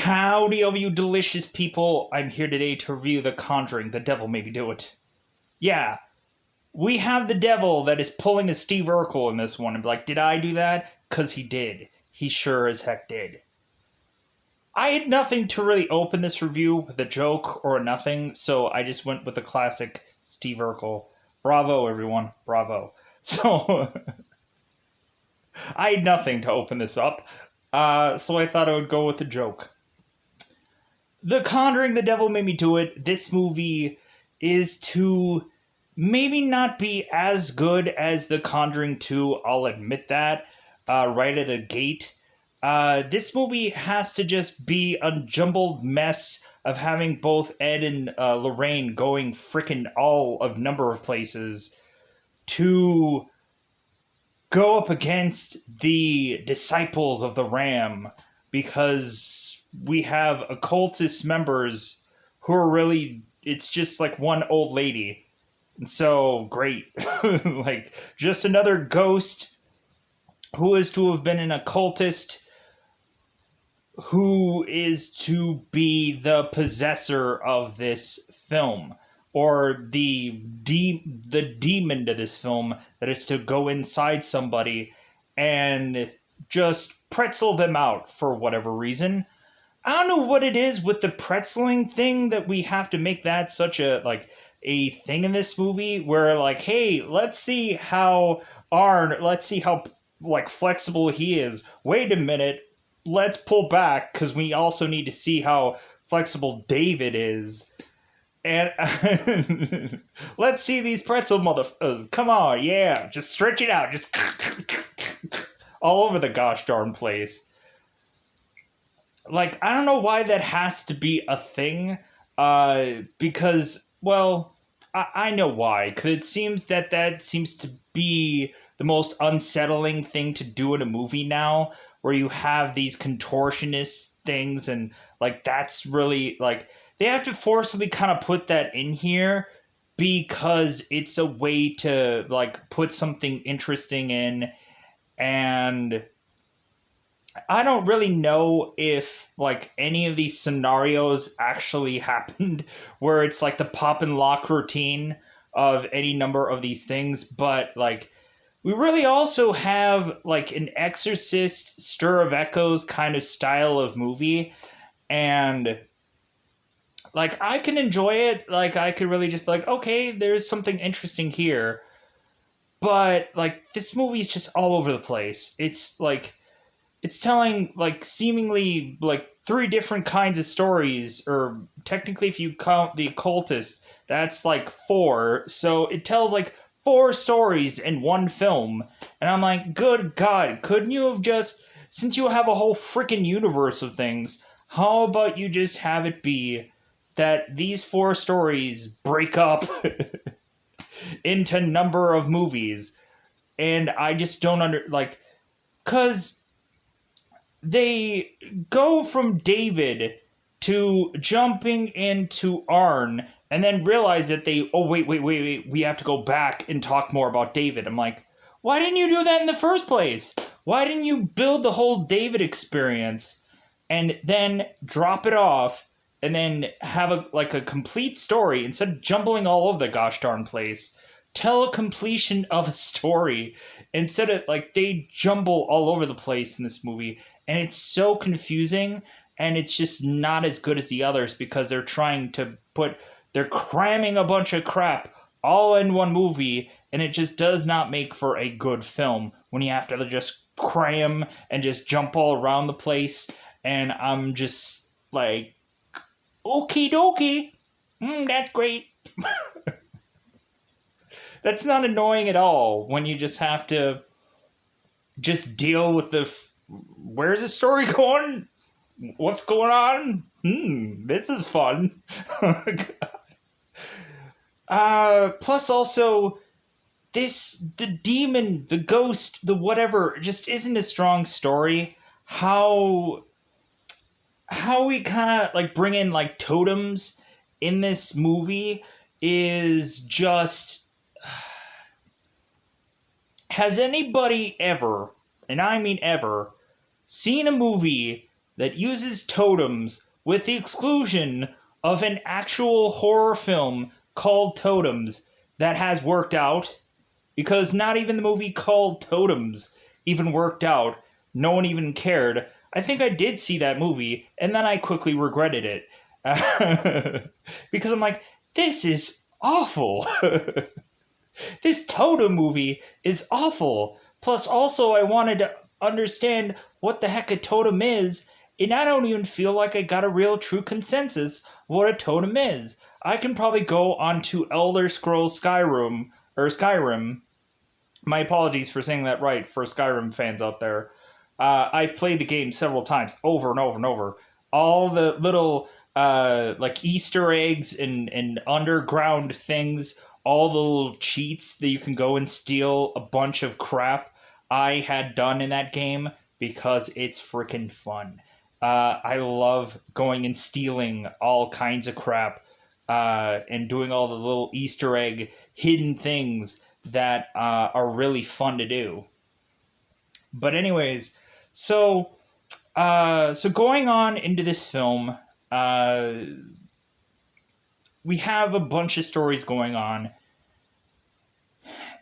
Howdy, all you delicious people. I'm here today to review The Conjuring, The Devil Made Me Do It. Yeah, we have the devil that is pulling a Steve Urkel in this one. And be like, did I do that? Because he did. He sure as heck did. I had nothing to really open this review with a joke or a nothing, so I just went with the classic Steve Urkel. Bravo, everyone. Bravo. So, I had nothing to open this up, so I thought I would go with a joke. The Conjuring, The Devil Made Me Do It. This movie is to maybe not be as good as The Conjuring 2. I'll admit that right at the gate. This movie has to just be a jumbled mess of having both Ed and Lorraine going frickin' all of number of places to go up against the disciples of the Ram, because we have occultist members who are really, it's just like one old lady. And so, great. Like, just another ghost who is to have been an occultist who is to be the possessor of this film, or the demon to this film that is to go inside somebody and just pretzel them out for whatever reason. I don't know what it is with the pretzeling thing that we have to make that such a thing in this movie, where like, hey, let's see how flexible he is. Wait a minute, let's pull back because we also need to see how flexible David is. And let's see these pretzel motherfuckers. Come on, yeah, just stretch it out, just all over the gosh darn place. Like, I don't know why that has to be a thing, because, well, I know why, because it seems that seems to be the most unsettling thing to do in a movie now, where you have these contortionist things, and, like, that's really, like, they have to forcibly kind of put that in here, because it's a way to, like, put something interesting in, and I don't really know if, like, any of these scenarios actually happened where it's, like, the pop and lock routine of any number of these things. But, like, we really also have, like, an Exorcist Stir of Echoes kind of style of movie. And, like, I can enjoy it. Like, I could really just be like, okay, there's something interesting here. But, like, this movie is just all over the place. It's, like, it's telling, like, seemingly, like, 3 different kinds of stories, or technically if you count the occultist, that's, like, 4, so it tells, like, 4 stories in one film, and I'm like, good God, couldn't you have just, since you have a whole freaking universe of things, how about you just have it be that these 4 stories break up into number of movies, and I just don't because they go from David to jumping into Arn, and then realize that wait, we have to go back and talk more about David. I'm like, why didn't you do that in the first place? Why didn't you build the whole David experience and then drop it off and then have a complete story instead of jumbling all over the gosh darn place? Tell a completion of a story instead of, like, they jumble all over the place in this movie. And it's so confusing, and it's just not as good as the others because they're cramming a bunch of crap all in one movie, and it just does not make for a good film when you have to just cram and just jump all around the place. And I'm just like, okie dokie, that's great. That's not annoying at all when you just have to just deal with where's the story going? What's going on? This is fun. Plus also, the demon, the ghost, the whatever, just isn't a strong story. How we kind of, like, bring in, like, totems in this movie is just... Has anybody ever, and I mean ever, seen a movie that uses totems with the exclusion of an actual horror film called Totems that has worked out, because not even the movie called Totems even worked out. No one even cared. I think I did see that movie, and then I quickly regretted it. Because I'm like, this is awful. This Totem movie is awful. Plus, also, I wanted to understand what the heck a totem is, and I don't even feel like I got a real true consensus of what a totem is. I can probably go onto Elder Scrolls Skyrim. My apologies for saying that right for Skyrim fans out there. I played the game several times, over and over and over. All the little like Easter eggs and underground things, all the little cheats that you can go and steal a bunch of crap I had done in that game because it's freaking fun. I love going and stealing all kinds of crap and doing all the little Easter egg hidden things that are really fun to do. But anyways, so going on into this film, we have a bunch of stories going on.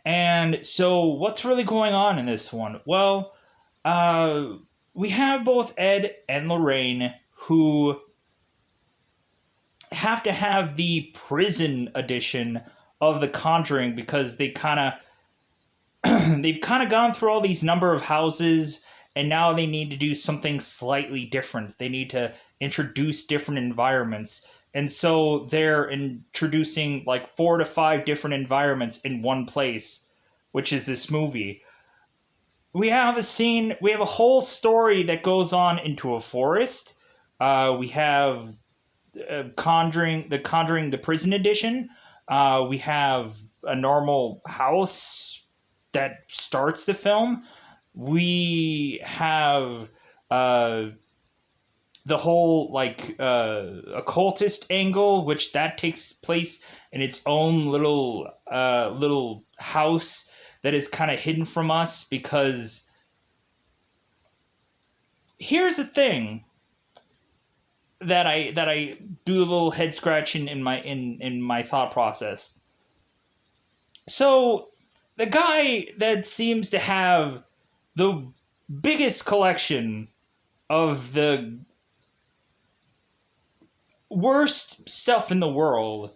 And so what's really going on in this one? Well, we have both Ed and Lorraine who have to have the prison edition of The Conjuring because they've kind of gone through all these number of houses, and now they need to do something slightly different. They need to introduce different environments. And so they're introducing like 4 to 5 different environments in one place, which is this movie. We have a whole story that goes on into a forest. We have Conjuring, the prison edition. We have a normal house that starts the film. We have the whole like occultist angle, which that takes place in its own little house that is kind of hidden from us. Because here's the thing that I do a little head scratching in my thought process. So the guy that seems to have the biggest collection of the worst stuff in the world,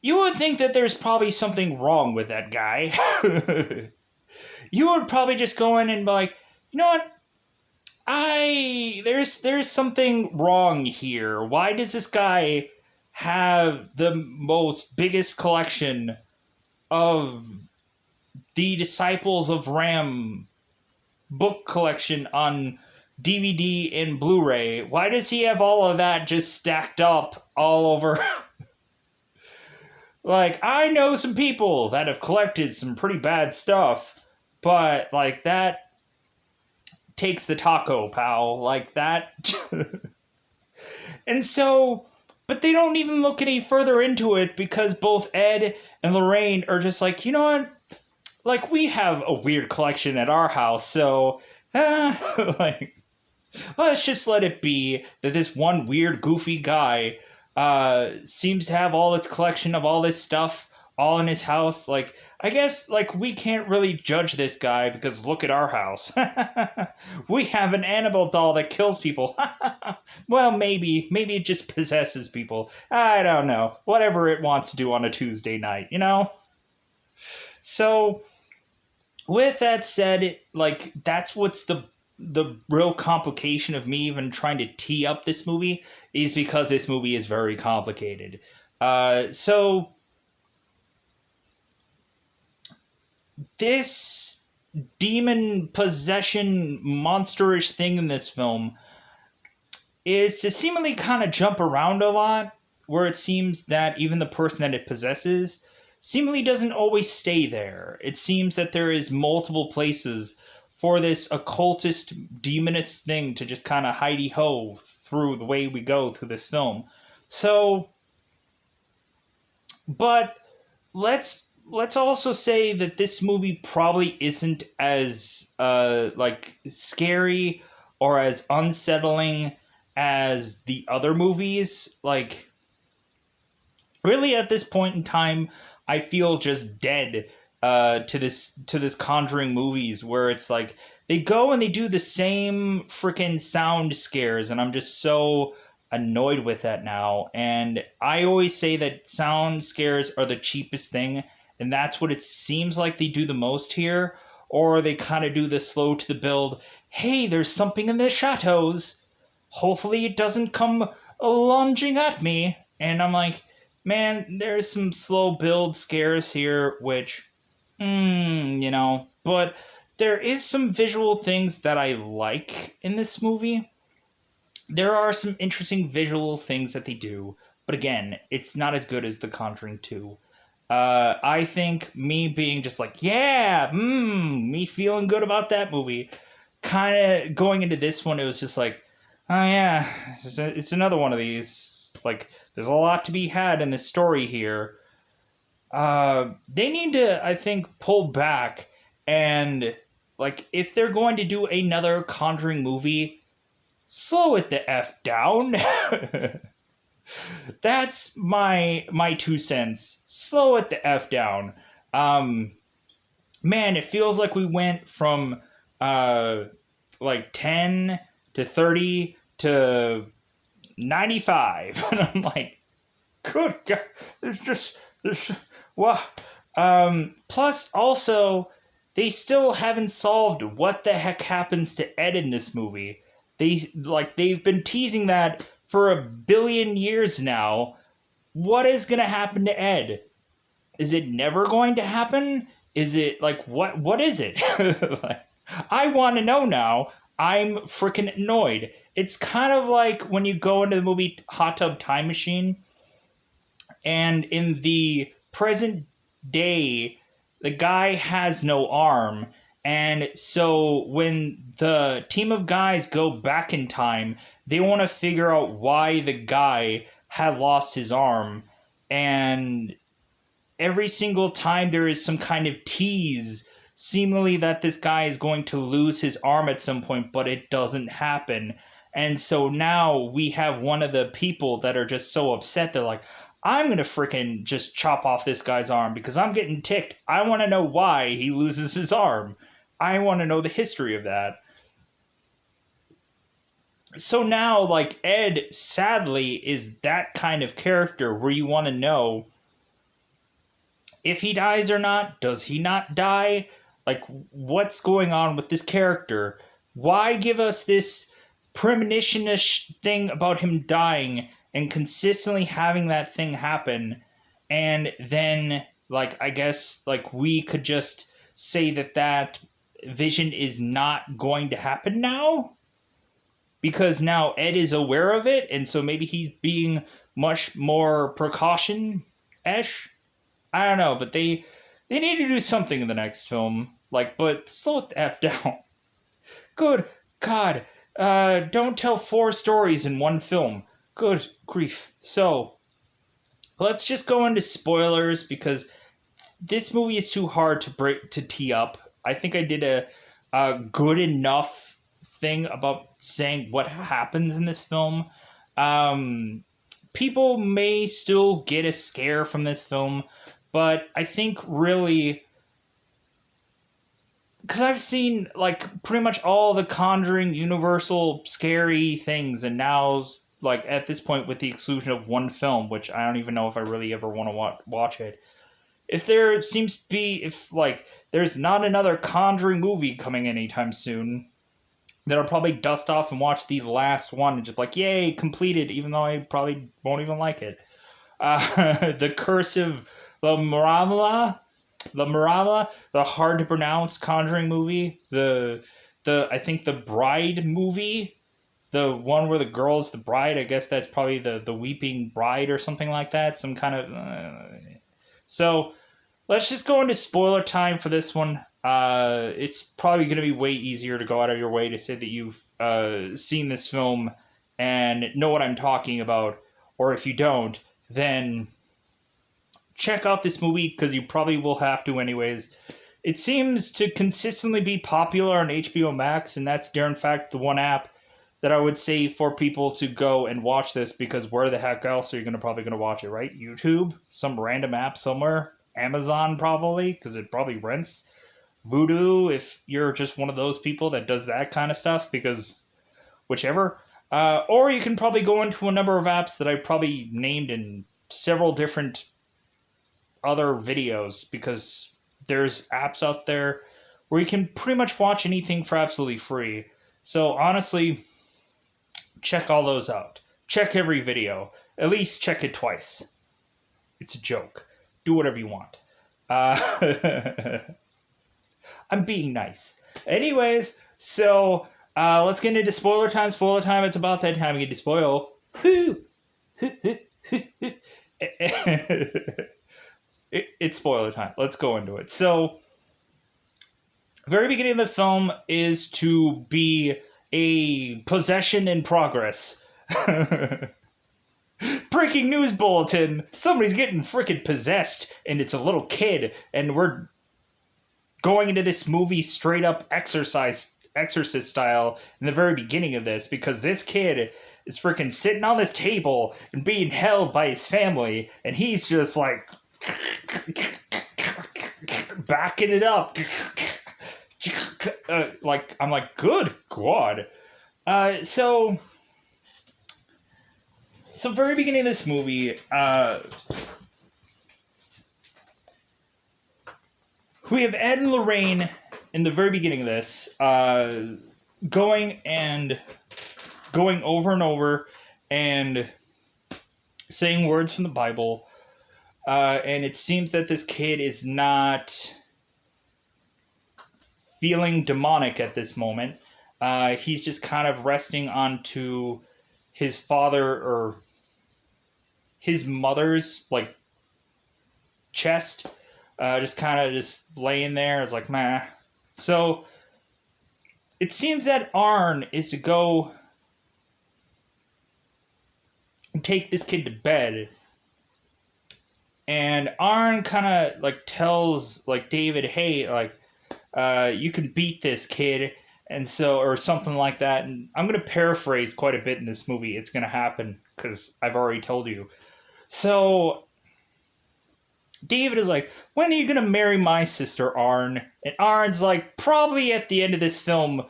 you would think that there's probably something wrong with that guy. You would probably just go in and be like, you know what? There's something wrong here. Why does this guy have the biggest collection of the Disciples of Ram book collection on DVD and Blu-ray? Why does he have all of that just stacked up all over? Like, I know some people that have collected some pretty bad stuff, but like that takes the taco, pal. Like that. And so, but they don't even look any further into it because both Ed and Lorraine are just like, you know what? Like, we have a weird collection at our house, so like, let's just let it be that this one weird, goofy guy seems to have all this collection of all this stuff all in his house. Like, I guess, like, we can't really judge this guy because look at our house. We have an Annabelle doll that kills people. Well, maybe it just possesses people. I don't know. Whatever it wants to do on a Tuesday night, you know? So, with that said, like, that's what's the real complication of me even trying to tee up this movie, is because this movie is very complicated. So this demon possession monsterish thing in this film is to seemingly kind of jump around a lot, where it seems that even the person that it possesses seemingly doesn't always stay there. It seems that there is multiple places for this occultist demonist thing to just kind of hidey-ho through the way we go through this film. So, but let's also say that this movie probably isn't as like scary or as unsettling as the other movies. Like, really, at this point in time, I feel just dead to this Conjuring movies, where it's like they go and they do the same freaking sound scares, and I'm just so annoyed with that now. And I always say that sound scares are the cheapest thing, and that's what it seems like they do the most here. Or they kind of do the slow to the build. Hey, there's something in the shadows. Hopefully, it doesn't come lunging at me. And I'm like, man, there's some slow build scares here, which, but there is some visual things that I like in this movie. There are some interesting visual things that they do, but again, it's not as good as The Conjuring 2. I think me being just like, yeah, me feeling good about that movie, kind of going into this one, it was just like, oh yeah, it's another one of these. Like, there's a lot to be had in this story here. They need to, I think, pull back and, like, if they're going to do another Conjuring movie, slow it the F down. That's my 2 cents. Slow it the F down. Man, it feels like we went from like 10 to 30 to 95. And I'm like, good God, there's well, plus also they still haven't solved what the heck happens to Ed in this movie. They've been teasing that for a billion years now. What is going to happen to Ed? Is it never going to happen? Is it like what is it? Like, I want to know now. I'm freaking annoyed. It's kind of like when you go into the movie Hot Tub Time Machine, and in the present day, the guy has no arm. And so when the team of guys go back in time, they want to figure out why the guy had lost his arm. And every single time there is some kind of tease, seemingly that this guy is going to lose his arm at some point, but it doesn't happen. And so now we have one of the people that are just so upset. They're like, I'm going to freaking just chop off this guy's arm because I'm getting ticked. I want to know why he loses his arm. I want to know the history of that. So now, like, Ed, sadly, is that kind of character where you want to know if he dies or not. Does he not die? Like, what's going on with this character? Why give us this premonition-ish thing about him dying and consistently having that thing happen? And then, like, I guess, like, we could just say that vision is not going to happen now? Because now Ed is aware of it, and so maybe he's being much more precaution-ish? I don't know, but they need to do something in the next film. Like, but slow it the F down. Good God. Don't tell 4 stories in one film. Good grief. So, let's just go into spoilers, because this movie is too hard to tee up. I think I did a good enough thing about saying what happens in this film. People may still get a scare from this film, but I think really, because I've seen like pretty much all the Conjuring Universal scary things, and now like at this point with the exclusion of one film, which I don't even know if I really ever want to watch it. If there seems to be, if like there's not another Conjuring movie coming anytime soon, then I'll probably dust off and watch the last one and just like, yay, completed, even though I probably won't even like it. The Curse of La Maramala, the hard to pronounce Conjuring movie, the I think the Bride movie, the one where the girl's the bride. I guess that's probably the Weeping Bride or something like that. Some kind of. So let's just go into spoiler time for this one. It's probably going to be way easier to go out of your way to say that you've seen this film and know what I'm talking about. Or if you don't, then check out this movie, because you probably will have to anyways. It seems to consistently be popular on HBO Max, and that's, in fact, the one app that I would say for people to go and watch this, because where the heck else are you probably gonna watch it, right? YouTube, some random app somewhere, Amazon probably, because it probably rents. Voodoo, if you're just one of those people that does that kind of stuff, because whichever. Or you can probably go into a number of apps that I probably named in several different other videos, because there's apps out there where you can pretty much watch anything for absolutely free. So honestly, check all those out. Check every video. At least check it twice. It's a joke. Do whatever you want. I'm being nice. Anyways, so let's get into spoiler time. Spoiler time. It's about that time to get to spoil. It's spoiler time. Let's go into it. So, very beginning of the film is to be a possession in progress. Breaking news bulletin. Somebody's getting freaking possessed, and it's a little kid, and we're going into this movie straight up exorcist style in the very beginning of this, because this kid is freaking sitting on this table and being held by his family, and he's just like backing it up. Like, I'm like, good God. So very beginning of this movie, we have Ed and Lorraine in the very beginning of this, going over and over and saying words from the Bible, and it seems that this kid is not feeling demonic at this moment. He's just kind of resting onto his father or his mother's like chest, just kind of just laying there. It's like, meh. So it seems that Arn is to go and take this kid to bed, and Arn kind of like tells like David, hey, like, you can beat this kid, and so, or something like that. And I'm going to paraphrase quite a bit in this movie. It's going to happen because I've already told you. So David is like, when are you going to marry my sister, Arn? And Arn's like, probably at the end of this film,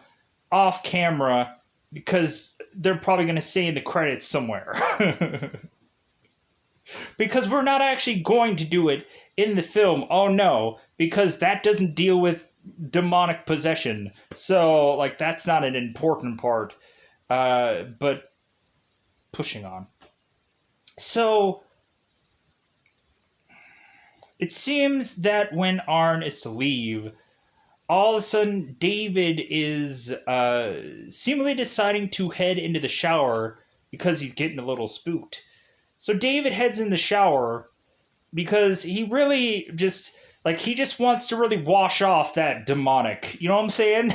off camera, because they're probably going to say in the credits somewhere. Because we're not actually going to do it in the film. Oh no, because that doesn't deal with demonic possession. So, like, that's not an important part. But pushing on. So it seems that when Arn is to leave, all of a sudden David is seemingly deciding to head into the shower because he's getting a little spooked. So David heads in the shower because he really just, like, he just wants to really wash off that demonic. You know what I'm saying?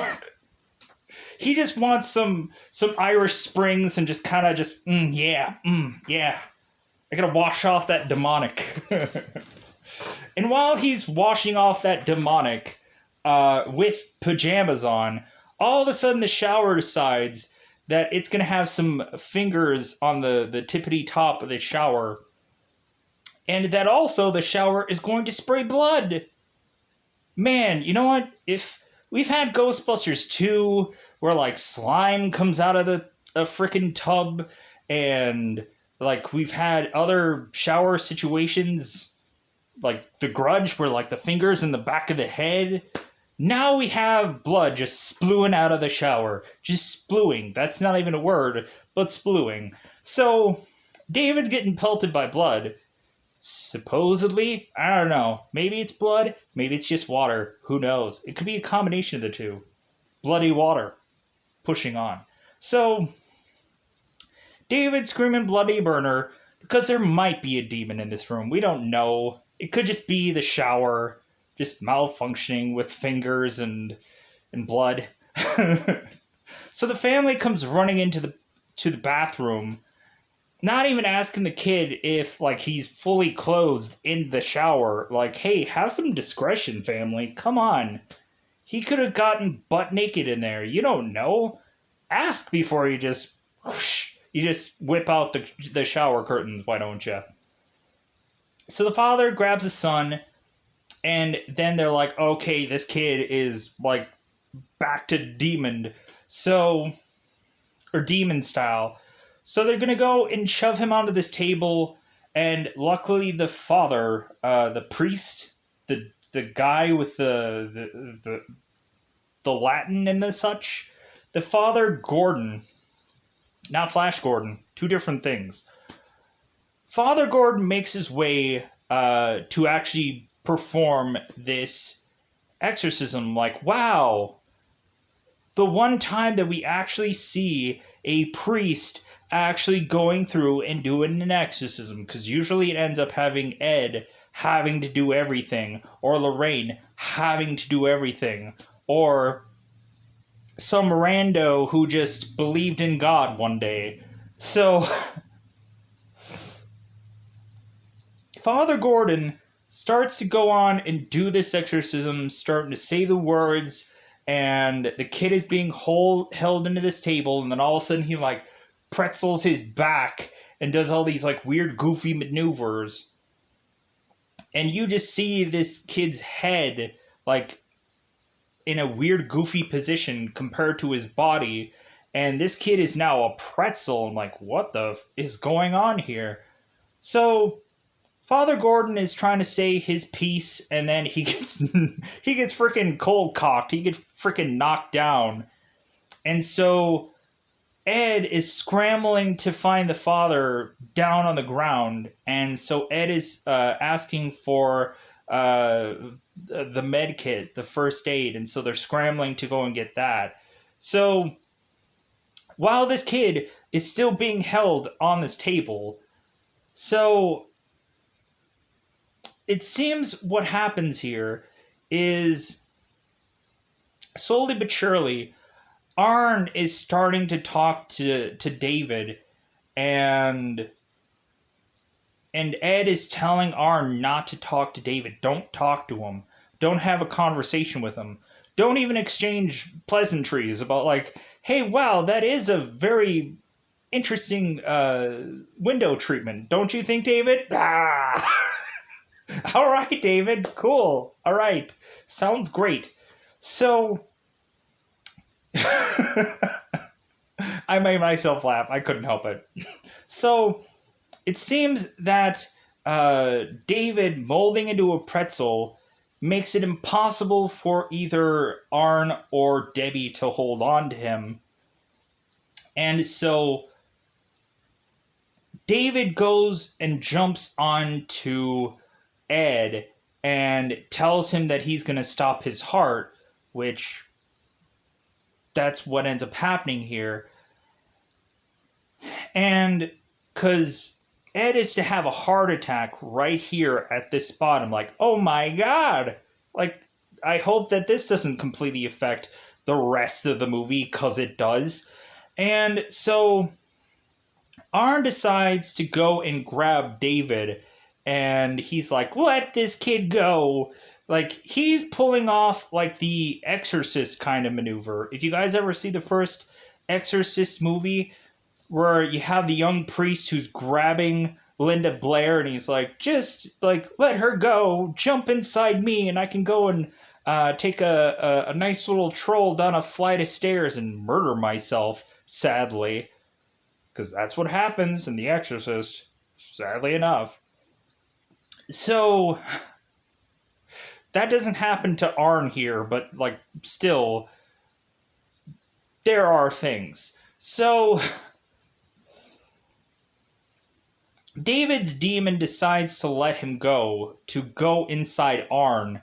He just wants some Irish Springs and just kind of just, yeah. I gotta wash off that demonic. And while he's washing off that demonic with pajamas on, all of a sudden the shower decides that it's going to have some fingers on the tippity top of the shower. And that also the shower is going to spray blood. Man, you know what? If we've had Ghostbusters 2, where like slime comes out of a freaking tub, and like we've had other shower situations, like The Grudge, where like the fingers in the back of the head. Now we have blood just spluing out of the shower. Just spluing. That's not even a word, but spluing. So, David's getting pelted by blood. Supposedly, I don't know. Maybe it's blood, maybe it's just water. Who knows? It could be a combination of the two. Bloody water. Pushing on. So, David screaming bloody burner, because there might be a demon in this room. We don't know. It could just be the shower just malfunctioning with fingers and blood. So the family comes running into the bathroom, not even asking the kid if like he's fully clothed in the shower. Like, hey, have some discretion, family. Come on. He could have gotten butt naked in there. You don't know. ask before you just whoosh, you just whip out the shower curtains, why don't you? So the father grabs his son, and then they're like, okay, this kid is like back to demon, so or demon style. So they're gonna go and shove him onto this table, and luckily the father, the priest, the guy with the Latin and the such, the father Gordon, not Flash Gordon, two different things. Father Gordon makes his way to actually perform this exorcism. Like, wow, the one time that we actually see a priest actually going through and doing an exorcism, because usually it ends up having Ed having to do everything, or Lorraine having to do everything, or some rando who just believed in God one day. So Father Gordon starts to go on and do this exorcism, starting to say the words, and the kid is being held into this table, and then all of a sudden he like pretzels his back and does all these like weird goofy maneuvers, and you just see this kid's head like in a weird goofy position compared to his body, and this kid is now a pretzel. I'm like, what the is going on here? So Father Gordon is trying to say his piece, and then he gets he gets freaking cold cocked. He gets freaking knocked down, and so Ed is scrambling to find the father down on the ground, and so Ed is asking for the med kit, the first aid, and so they're scrambling to go and get that. So while this kid is still being held on this table, so it seems what happens here is slowly but surely Arn is starting to talk to David, and Ed is telling Arn not to talk to David. Don't talk to him. Don't have a conversation with him. Don't even exchange pleasantries about like, hey, wow, that is a very interesting window treatment. Don't you think, David? Ah! All right, David. Cool. All right. Sounds great. So I made myself laugh. I couldn't help it. So it seems that David molding into a pretzel makes it impossible for either Arn or Debbie to hold on to him. And so David goes and jumps onto Ed and tells him that he's going to stop his heart, which that's what ends up happening here. And because Ed is to have a heart attack right here at this spot, I'm like, oh my god! Like, I hope that this doesn't completely affect the rest of the movie, because it does. And so Arn decides to go and grab David, and he's like, let this kid go. Like, he's pulling off like the Exorcist kind of maneuver. If you guys ever see the first Exorcist movie, where you have the young priest who's grabbing Linda Blair, and he's like, just like, let her go, jump inside me, and I can go and take a nice little troll down a flight of stairs and murder myself, sadly. Because that's what happens in The Exorcist, sadly enough. So that doesn't happen to Arn here, but like, still, there are things. So David's demon decides to let him go inside Arn.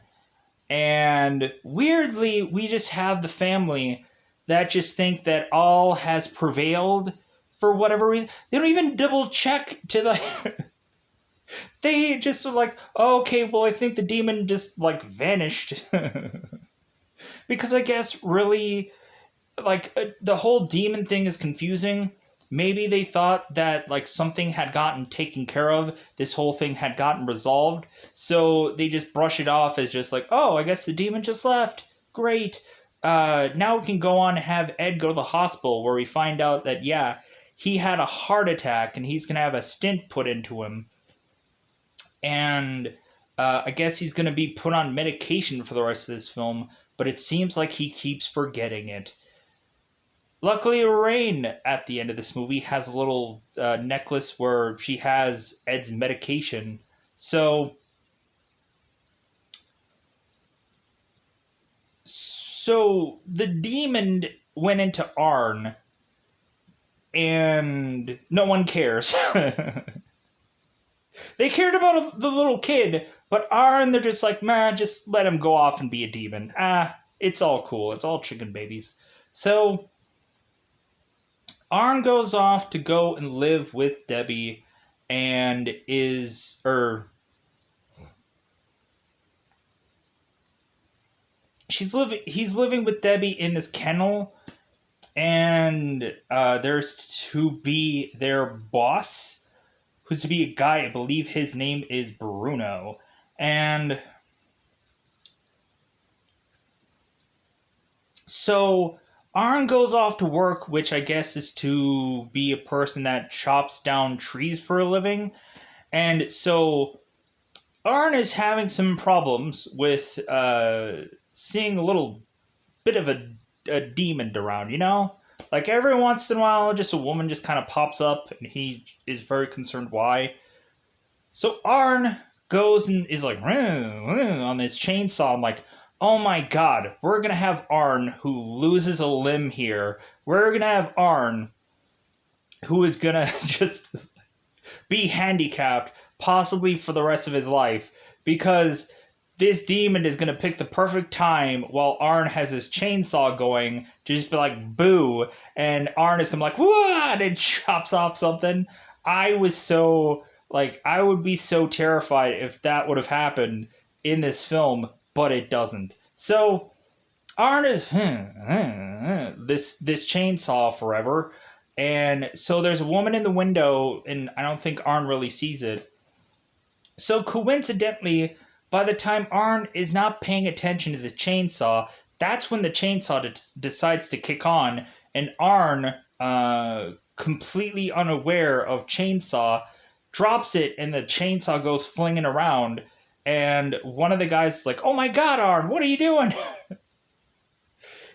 And weirdly, we just have the family that just think that all has prevailed for whatever reason. They don't even double check to the... They just are like, oh, okay, well, I think the demon just, like, vanished. Because I guess, really, like, the whole demon thing is confusing. Maybe they thought that, like, something had gotten taken care of. This whole thing had gotten resolved. So they just brush it off as just like, oh, I guess the demon just left. Great. now we can go on and have Ed go to the hospital where we find out that, yeah, he had a heart attack and he's going to have a stent put into him. And I guess he's going to be put on medication for the rest of this film, but it seems like he keeps forgetting it. Luckily, Rain at the end of this movie has a little necklace where she has Ed's medication. So the demon went into Arn, and no one cares. They cared about the little kid, but Arn, they're just like, man, just let him go off and be a demon. It's all cool. It's all chicken babies. So Arn goes off to go and live with Debbie, and he's living with Debbie in this kennel, and there's to be their boss, who's to be a guy, I believe his name is Bruno. And so Arn goes off to work, which I guess is to be a person that chops down trees for a living. And so Arn is having some problems with seeing a little bit of a demon around, you know? Like every once in a while, just a woman just kind of pops up, and he is very concerned why. So Arn goes and is like, on this chainsaw. I'm like, oh my god, we're going to have Arn who loses a limb here. We're going to have Arn who is going to just be handicapped, possibly for the rest of his life, because this demon is going to pick the perfect time while Arn has his chainsaw going to just be like, boo, and Arn is going to be like, what, and chops off something. I would be so terrified if that would have happened in this film, but it doesn't. So Arn is this chainsaw forever, and so there's a woman in the window, and I don't think Arn really sees it. So coincidentally, by the time Arn is not paying attention to the chainsaw, that's when the chainsaw decides to kick on, and Arn, completely unaware of chainsaw, drops it, and the chainsaw goes flinging around, and one of the guys is like, oh my god, Arn, what are you doing?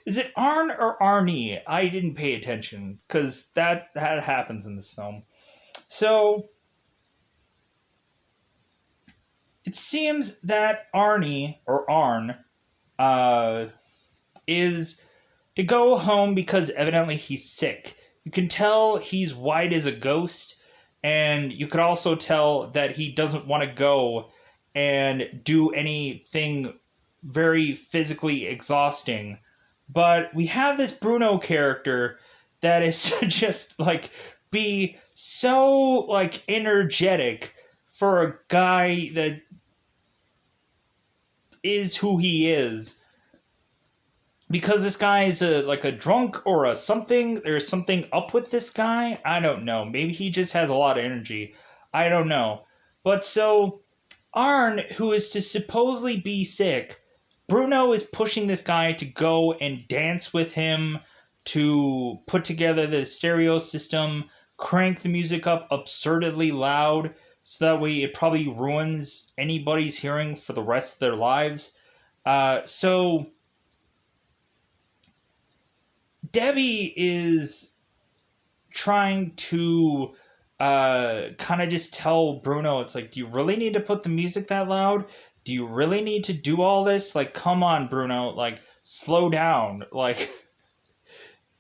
Is it Arn or Arnie? I didn't pay attention, because that happens in this film. So it seems that Arnie, or Arn, is to go home because evidently he's sick. You can tell he's white as a ghost, and you could also tell that he doesn't want to go and do anything very physically exhausting. But we have this Bruno character that is to just, like, be so, like, energetic for a guy that is who he is, because this guy is like a drunk or a something. There's something up with this guy. I don't know. Maybe he just has a lot of energy. I don't know. But so Arn, who is to supposedly be sick, Bruno is pushing this guy to go and dance with him, to put together the stereo system, crank the music up absurdly loud, so that way it probably ruins anybody's hearing for the rest of their lives. So Debbie is trying to kind of just tell Bruno, it's like, do you really need to put the music that loud? Do you really need to do all this? Like, come on, Bruno, like, slow down. Like,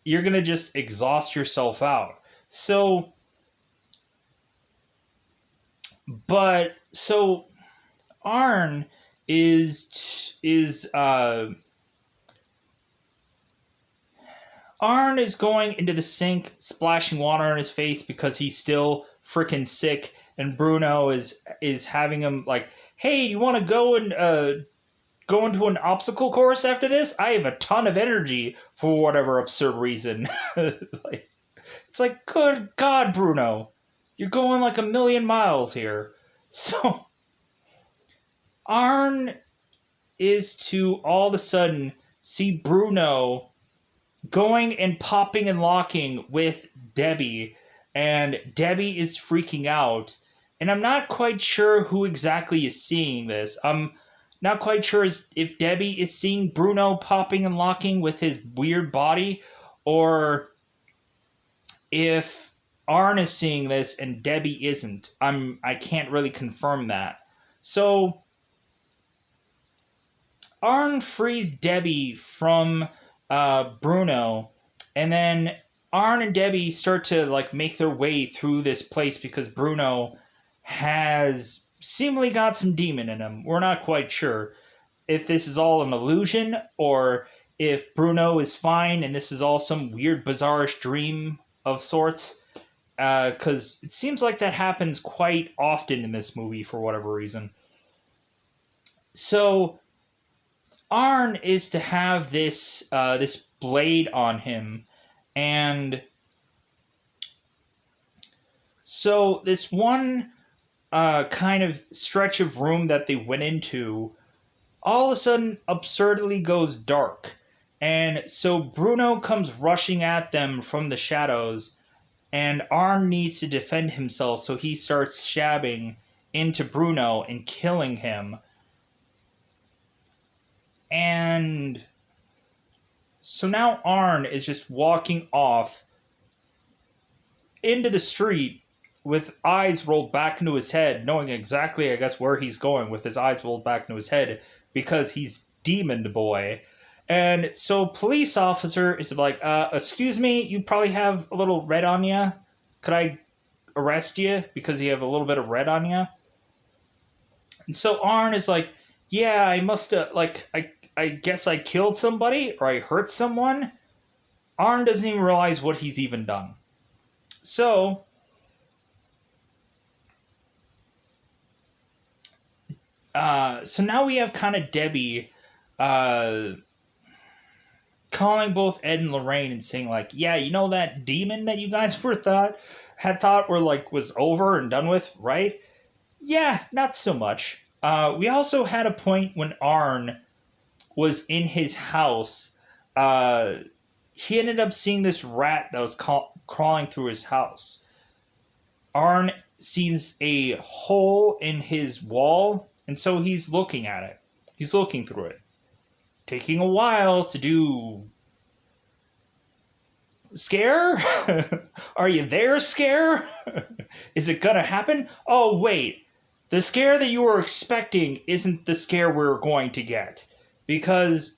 you're going to just exhaust yourself out. So Arn Arn is going into the sink, splashing water on his face because he's still freaking sick, and Bruno is having him like, hey, you want to go and go into an obstacle course after this? I have a ton of energy for whatever absurd reason. It's like, good God, Bruno, you're going like a million miles here. So Arn is to all of a sudden see Bruno going and popping and locking with Debbie, and Debbie is freaking out. And I'm not quite sure who exactly is seeing this. I'm not quite sure if Debbie is seeing Bruno popping and locking with his weird body, or if Arn is seeing this and Debbie isn't. I can't really confirm that. So Arn frees Debbie from Bruno, and then Arn and Debbie start to like make their way through this place because Bruno has seemingly got some demon in him. We're not quite sure if this is all an illusion or if Bruno is fine and this is all some weird, bizarrish dream of sorts. Because it seems like that happens quite often in this movie for whatever reason. So Arn is to have this blade on him, and so this one kind of stretch of room that they went into, all of a sudden absurdly goes dark, and so Bruno comes rushing at them from the shadows, and Arn needs to defend himself, so he starts stabbing into Bruno and killing him. And so now Arn is just walking off into the street with eyes rolled back into his head, knowing exactly, I guess, where he's going with his eyes rolled back into his head because he's Demon Boy. And so police officer is like, excuse me, you probably have a little red on you. Could I arrest you because you have a little bit of red on you? And so Arn is like, yeah, I must have, like, I guess I killed somebody or I hurt someone. Arn doesn't even realize what he's even done. So now we have kind of Debbie calling both Ed and Lorraine and saying like, yeah, you know that demon that you guys had thought were like was over and done with, right? Yeah, not so much. We also had a point when Arn was in his house. He ended up seeing this rat that was crawling through his house. Arn sees a hole in his wall, and so he's looking at it. He's looking through it. Taking a while to do. Scare? Are you there, Scare? Is it gonna happen? Oh, wait. The scare that you were expecting isn't the scare we're going to get. Because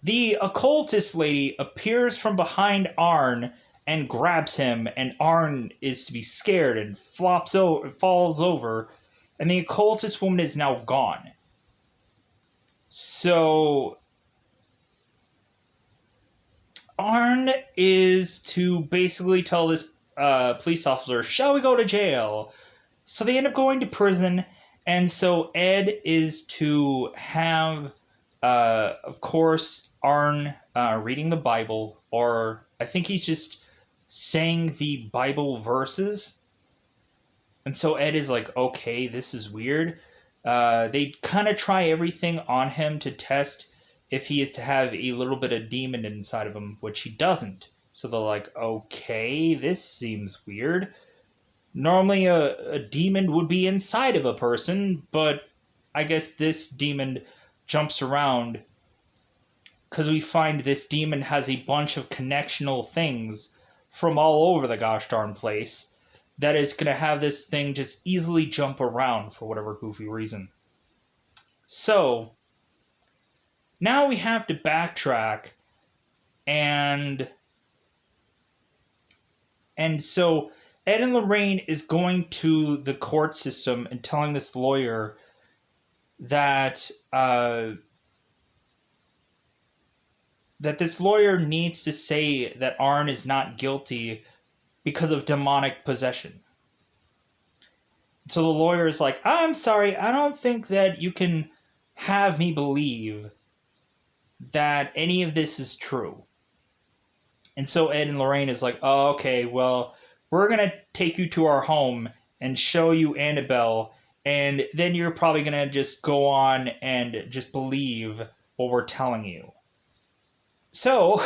the occultist lady appears from behind Arn and grabs him, and Arn is to be scared and falls over, and the occultist woman is now gone. So Arn is to basically tell this police officer, shall we go to jail? So they end up going to prison, and so Ed is to have, of course, Arn reading the Bible, or I think he's just saying the Bible verses. And so Ed is like, okay, this is weird. They kind of try everything on him to test if he is to have a little bit of demon inside of him, which he doesn't. So they're like, okay, this seems weird. Normally a demon would be inside of a person, but I guess this demon jumps around because we find this demon has a bunch of connectional things from all over the gosh darn place that is going to have this thing just easily jump around for whatever goofy reason. So now we have to backtrack, and so Ed and Lorraine is going to the court system and telling this lawyer that that this lawyer needs to say that Arn is not guilty because of demonic possession. So the lawyer is like, I'm sorry, I don't think that you can have me believe that any of this is true. And so Ed and Lorraine is like, oh, okay, well, we're going to take you to our home and show you Annabelle, and then you're probably going to just go on and just believe what we're telling you. So,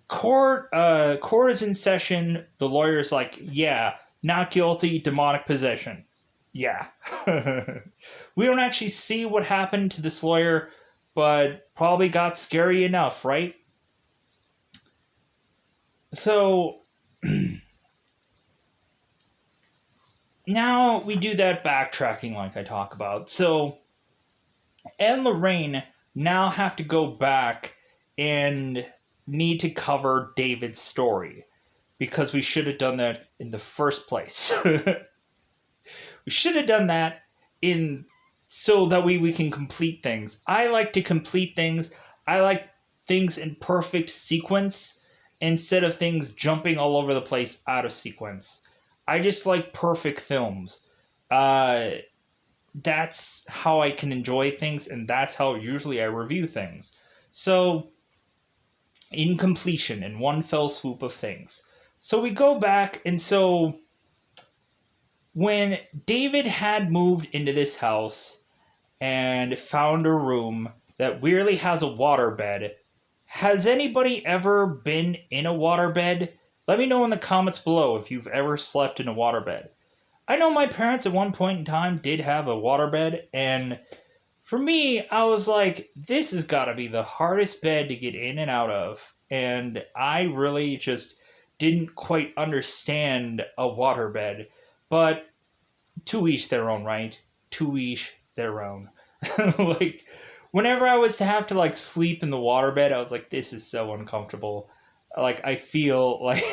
court is in session. The lawyer's like, yeah, not guilty, demonic possession. Yeah. We don't actually see what happened to this lawyer, but probably got scary enough, right? So now we do that backtracking like I talk about. So Ed and Lorraine now have to go back and need to cover David's story because we should have done that in the first place. We should have done that in so that we can complete things. I like to complete things. I like things in perfect sequence instead of things jumping all over the place out of sequence. I just like perfect films. Uh, that's how I can enjoy things, and that's how usually I review things. So, in completion, in one fell swoop of things. So we go back, and so when David had moved into this house and found a room that weirdly has a waterbed, has anybody ever been in a waterbed? Let me know in the comments below if you've ever slept in a waterbed. I know my parents at one point in time did have a waterbed, and for me, I was like, this has got to be the hardest bed to get in and out of. And I really just didn't quite understand a waterbed. But to each their own, right? To each their own. Like, whenever I was to have to, like, sleep in the waterbed, I was like, this is so uncomfortable. Like, I feel like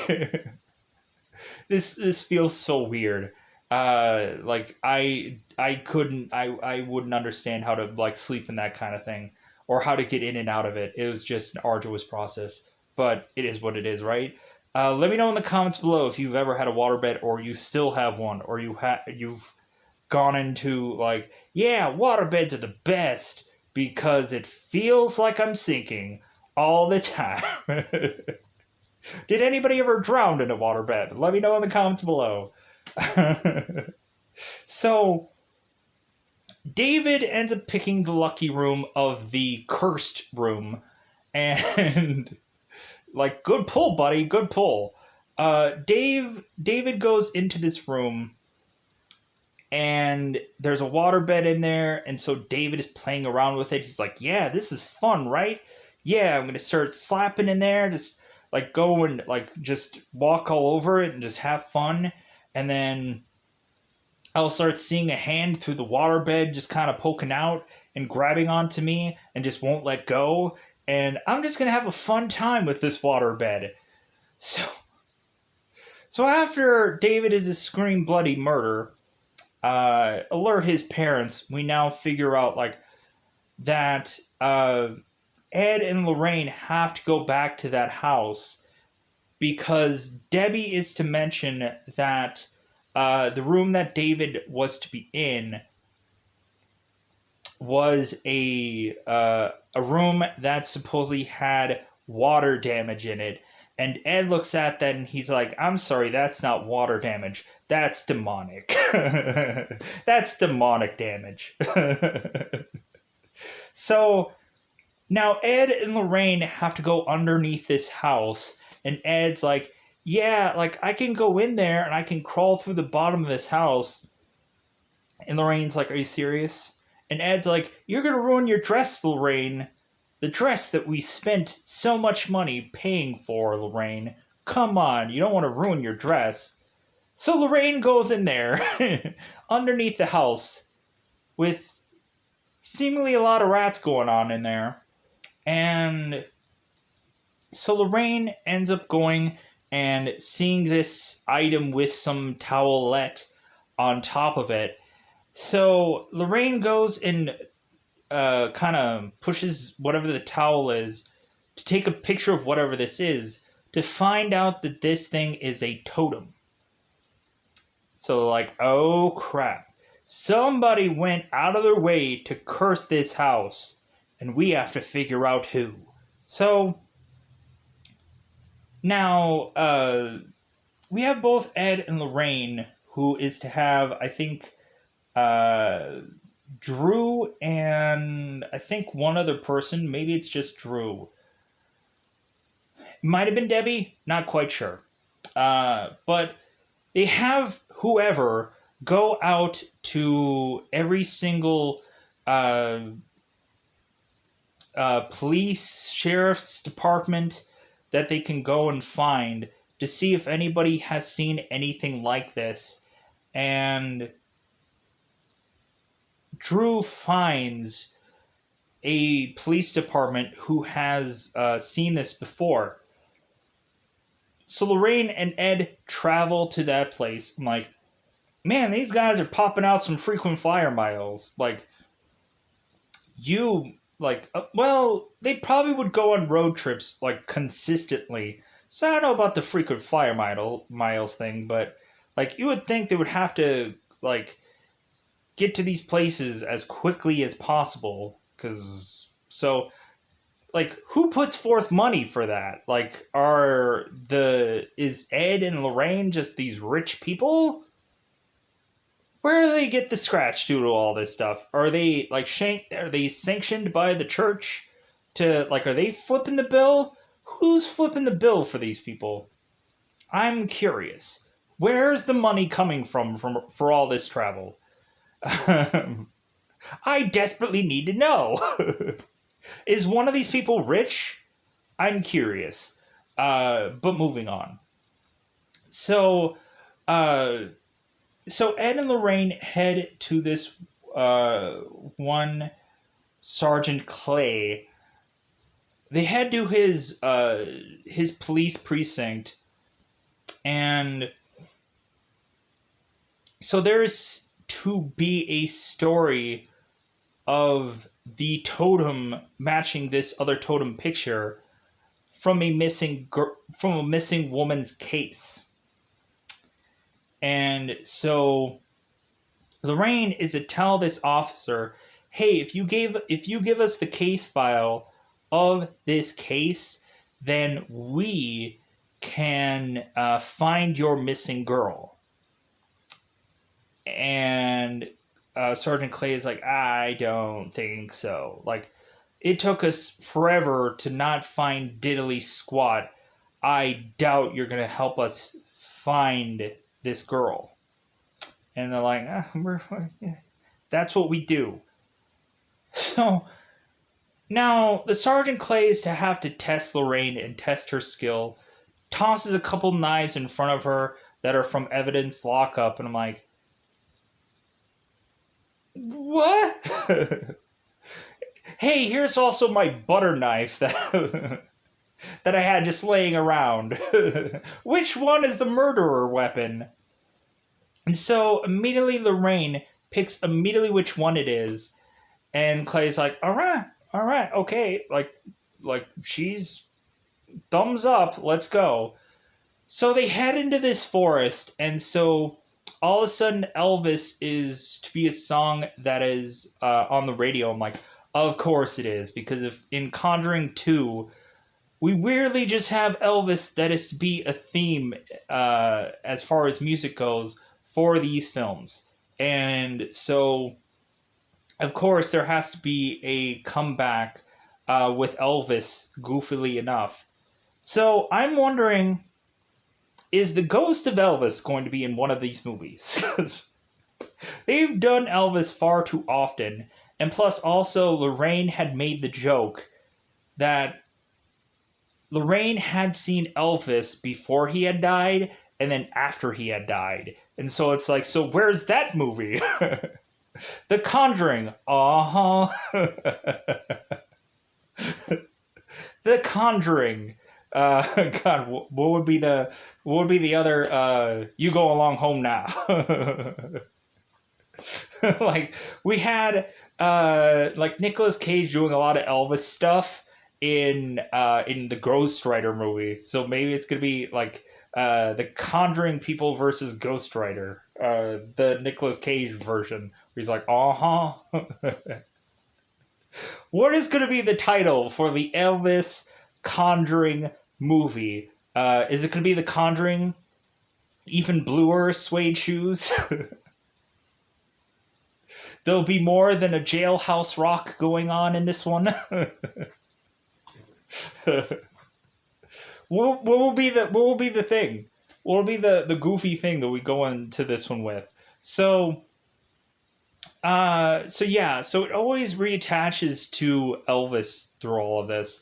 this feels so weird. Like I wouldn't understand how to like sleep in that kind of thing or how to get in and out of it. It was just an arduous process, but it is what it is, right? Let me know in the comments below if you've ever had a waterbed or you still have one or you've gone into like, yeah, waterbeds are the best because it feels like I'm sinking all the time. Did anybody ever drown in a waterbed? Let me know in the comments below. So, David ends up picking the lucky room of the cursed room. And, like, good pull, buddy, good pull. David goes into this room, and there's a waterbed in there, and so David is playing around with it. He's like, yeah, this is fun, right? Yeah, I'm gonna start slapping in there, just like go and like just walk all over it and just have fun. And then I'll start seeing a hand through the waterbed just kind of poking out and grabbing onto me and just won't let go. And I'm just gonna have a fun time with this waterbed. So so after David is a scream bloody murder, alert his parents, we now figure out like that Ed and Lorraine have to go back to that house because Debbie is to mention that the room that David was to be in was a room that supposedly had water damage in it. And Ed looks at that and he's like, I'm sorry, that's not water damage. That's demonic. That's demonic damage. So now Ed and Lorraine have to go underneath this house. And Ed's like, yeah, like I can go in there and I can crawl through the bottom of this house. And Lorraine's like, are you serious? And Ed's like, you're going to ruin your dress, Lorraine. The dress that we spent so much money paying for, Lorraine. Come on, you don't want to ruin your dress. So Lorraine goes in there underneath the house with seemingly a lot of rats going on in there. And so Lorraine ends up going and seeing this item with some towelette on top of it. So Lorraine goes and kind of pushes whatever the towel is to take a picture of whatever this is to find out that this thing is a totem. So like, oh crap. Somebody went out of their way to curse this house, and we have to figure out who. So now we have both Ed and Lorraine, who is to have, I think, Drew and I think one other person, maybe it's just Drew. Might have been Debbie, not quite sure. But they have whoever go out to every single uh, police, sheriff's department that they can go and find to see if anybody has seen anything like this. And Drew finds a police department who has seen this before. So Lorraine and Ed travel to that place. I'm like, man, these guys are popping out some frequent flyer miles. Like, well, they probably would go on road trips like consistently. So I don't know about the frequent flyer miles thing, but like you would think they would have to like get to these places as quickly as possible. Because so like who puts forth money for that? Like is Ed and Lorraine just these rich people? Where do they get the scratch due to all this stuff? Are they like are they sanctioned by the church to like are they flipping the bill? Who's flipping the bill for these people? I'm curious. Where's the money coming from for all this travel? I desperately need to know. Is one of these people rich? I'm curious. But moving on. So, uh, so Ed and Lorraine head to this one Sergeant Clay. They head to his police precinct, and so there's to be a story of the totem matching this other totem picture from a missing woman's case. And so Lorraine is to tell this officer, "Hey, if you give us the case file of this case, then we can find your missing girl." And Sergeant Clay is like, "I don't think so. Like, it took us forever to not find diddly squat. I doubt you're gonna help us find this girl." And they're like, "That's what we do." So now the Sergeant Clay is to have to test Lorraine and test her skill. Tosses a couple knives in front of her that are from evidence lockup, and I'm like, what? Hey, here's also my butter knife that that I had just laying around. Which one is the murderer weapon? And so immediately Lorraine picks immediately which one it is, and Clay's like, all right, okay, like she's thumbs up, let's go. So they head into this forest, and so all of a sudden Elvis is to be a song that is on the radio. I'm like, of course it is, because if in Conjuring 2, we weirdly just have Elvis that is to be a theme as far as music goes for these films. And so, of course, there has to be a comeback with Elvis, goofily enough. So I'm wondering, is the ghost of Elvis going to be in one of these movies? Because they've done Elvis far too often. And plus, also, Lorraine had made the joke that Lorraine had seen Elvis before he had died and then after he had died. And so it's like, so where's that movie? The Conjuring. Uh-huh. The Conjuring. God, what would be the other You Go Along Home Now? Like we had like Nicolas Cage doing a lot of Elvis stuff in the Ghost Rider movie. So maybe it's gonna be like the Conjuring people versus Ghost Rider, the Nicolas Cage version, where he's like, uh-huh. What is gonna be the title for the Elvis Conjuring movie? Is it gonna be The Conjuring? Even bluer suede shoes? There'll be more than a jailhouse rock going on in this one. What will be the thing? What will be the goofy thing that we go into this one with? So so yeah, so it always reattaches to Elvis through all of this.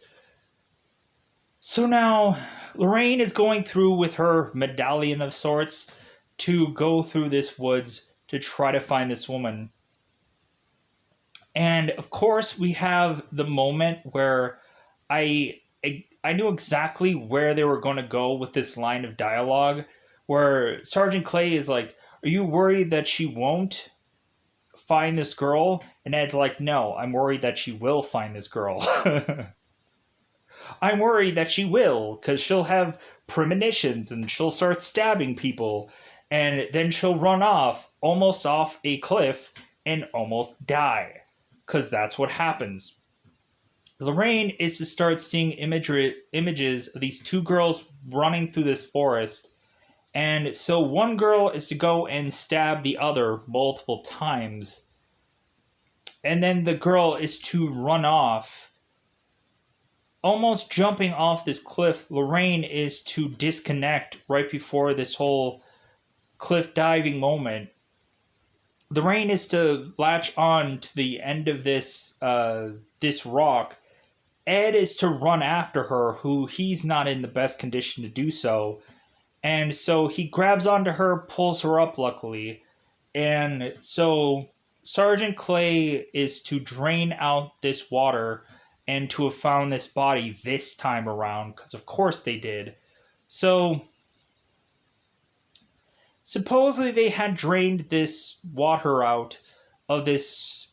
So now Lorraine is going through with her medallion of sorts to go through this woods to try to find this woman. And of course, we have the moment where I knew exactly where they were going to go with this line of dialogue, where Sergeant Clay is like, "Are you worried that she won't find this girl?" And Ed's like, "No, I'm worried that she will find this girl." I'm worried that she will, because she'll have premonitions and she'll start stabbing people, and then she'll run off, almost off a cliff, and almost die, because that's what happens. Lorraine is to start seeing images of these two girls running through this forest. And so one girl is to go and stab the other multiple times. And then the girl is to run off. Almost jumping off this cliff, Lorraine is to disconnect right before this whole cliff diving moment. Lorraine is to latch on to the end of this rock. Ed is to run after her, who he's not in the best condition to do so. And so he grabs onto her, pulls her up, luckily. And so Sergeant Clay is to drain out this water and to have found this body this time around, because of course they did. So supposedly they had drained this water out of this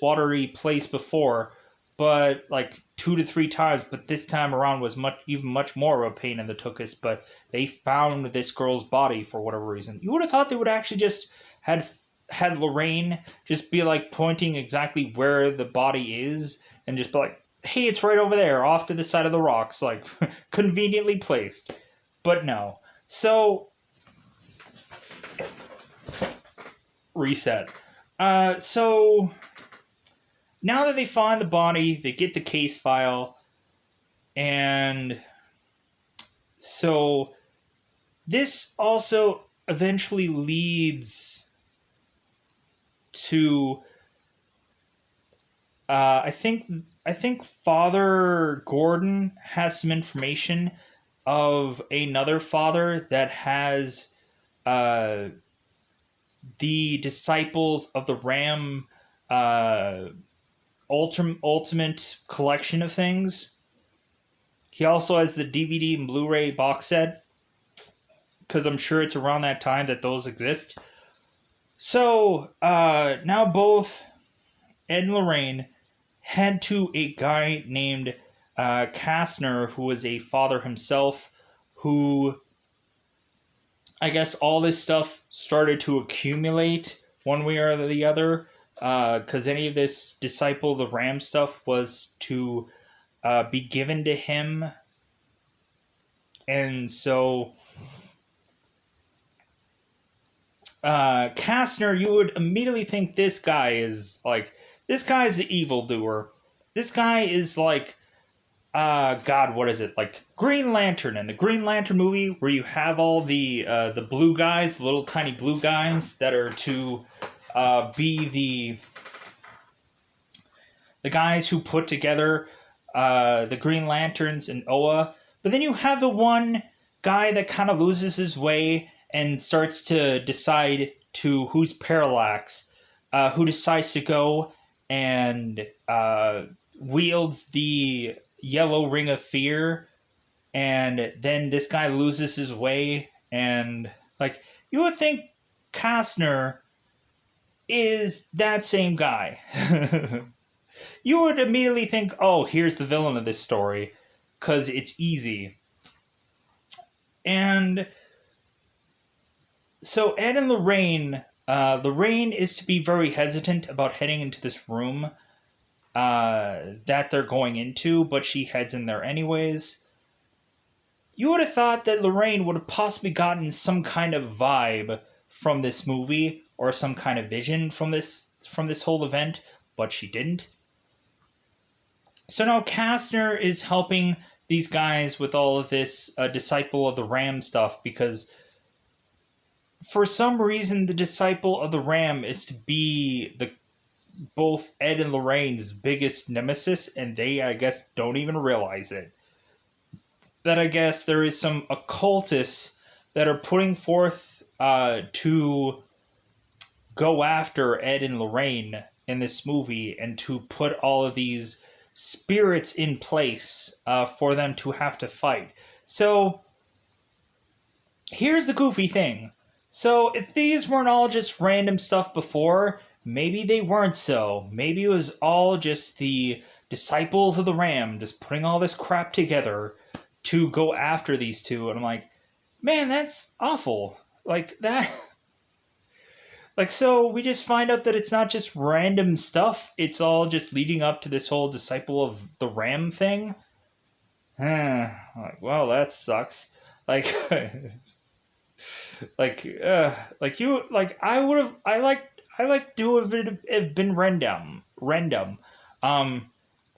watery place before, but like 2 to 3 times. But this time around was much more of a pain in the tuchus. But they found this girl's body for whatever reason. You would have thought they would actually just had Lorraine just be like pointing exactly where the body is and just be like, "Hey, it's right over there, off to the side of the rocks," like conveniently placed. But no. So reset. So now that they find the body, they get the case file, and so this also eventually leads to I think Father Gordon has some information of another father that has the disciples of the Ram ultimate collection of things. He also has the DVD and Blu-ray box set, because I'm sure it's around that time that those exist. So now both Ed and Lorraine head to a guy named Kastner, who was a father himself, who I guess all this stuff started to accumulate one way or the other, because any of this disciple the Ram stuff was to be given to him. And so Kastner, you would immediately think this guy is the evildoer. This guy is like, God, what is it? Like Green Lantern in the Green Lantern movie, where you have all the blue guys, the little tiny blue guys that are to be the guys who put together the Green Lanterns and Oa. But then you have the one guy that kind of loses his way and starts to decide to who's Parallax, who decides to go and wields the yellow ring of fear, and then this guy loses his way, and like you would think Kastner is that same guy. You would immediately think, oh, here's the villain of this story, because it's easy. And so Ed and Lorraine, Lorraine is to be very hesitant about heading into this room that they're going into, but she heads in there anyways. You would have thought that Lorraine would have possibly gotten some kind of vibe from this movie, or some kind of vision from this from this whole event, but she didn't. So now Kastner is helping these guys with all of this Disciple of the Ram stuff because for some reason the Disciple of the Ram is to be the both Ed and Lorraine's biggest nemesis, and they, I guess, don't even realize it. That I guess there is some occultists that are putting forth to go after Ed and Lorraine in this movie and to put all of these spirits in place for them to have to fight. So here's the goofy thing. So if these weren't all just random stuff before, maybe they weren't so. Maybe it was all just the Disciples of the Ram just putting all this crap together to go after these two. And I'm like, man, that's awful. Like that. Like, so we just find out that it's not just random stuff. It's all just leading up to this whole Disciple of the Ram thing. Like, well, that sucks. Like, to have been random.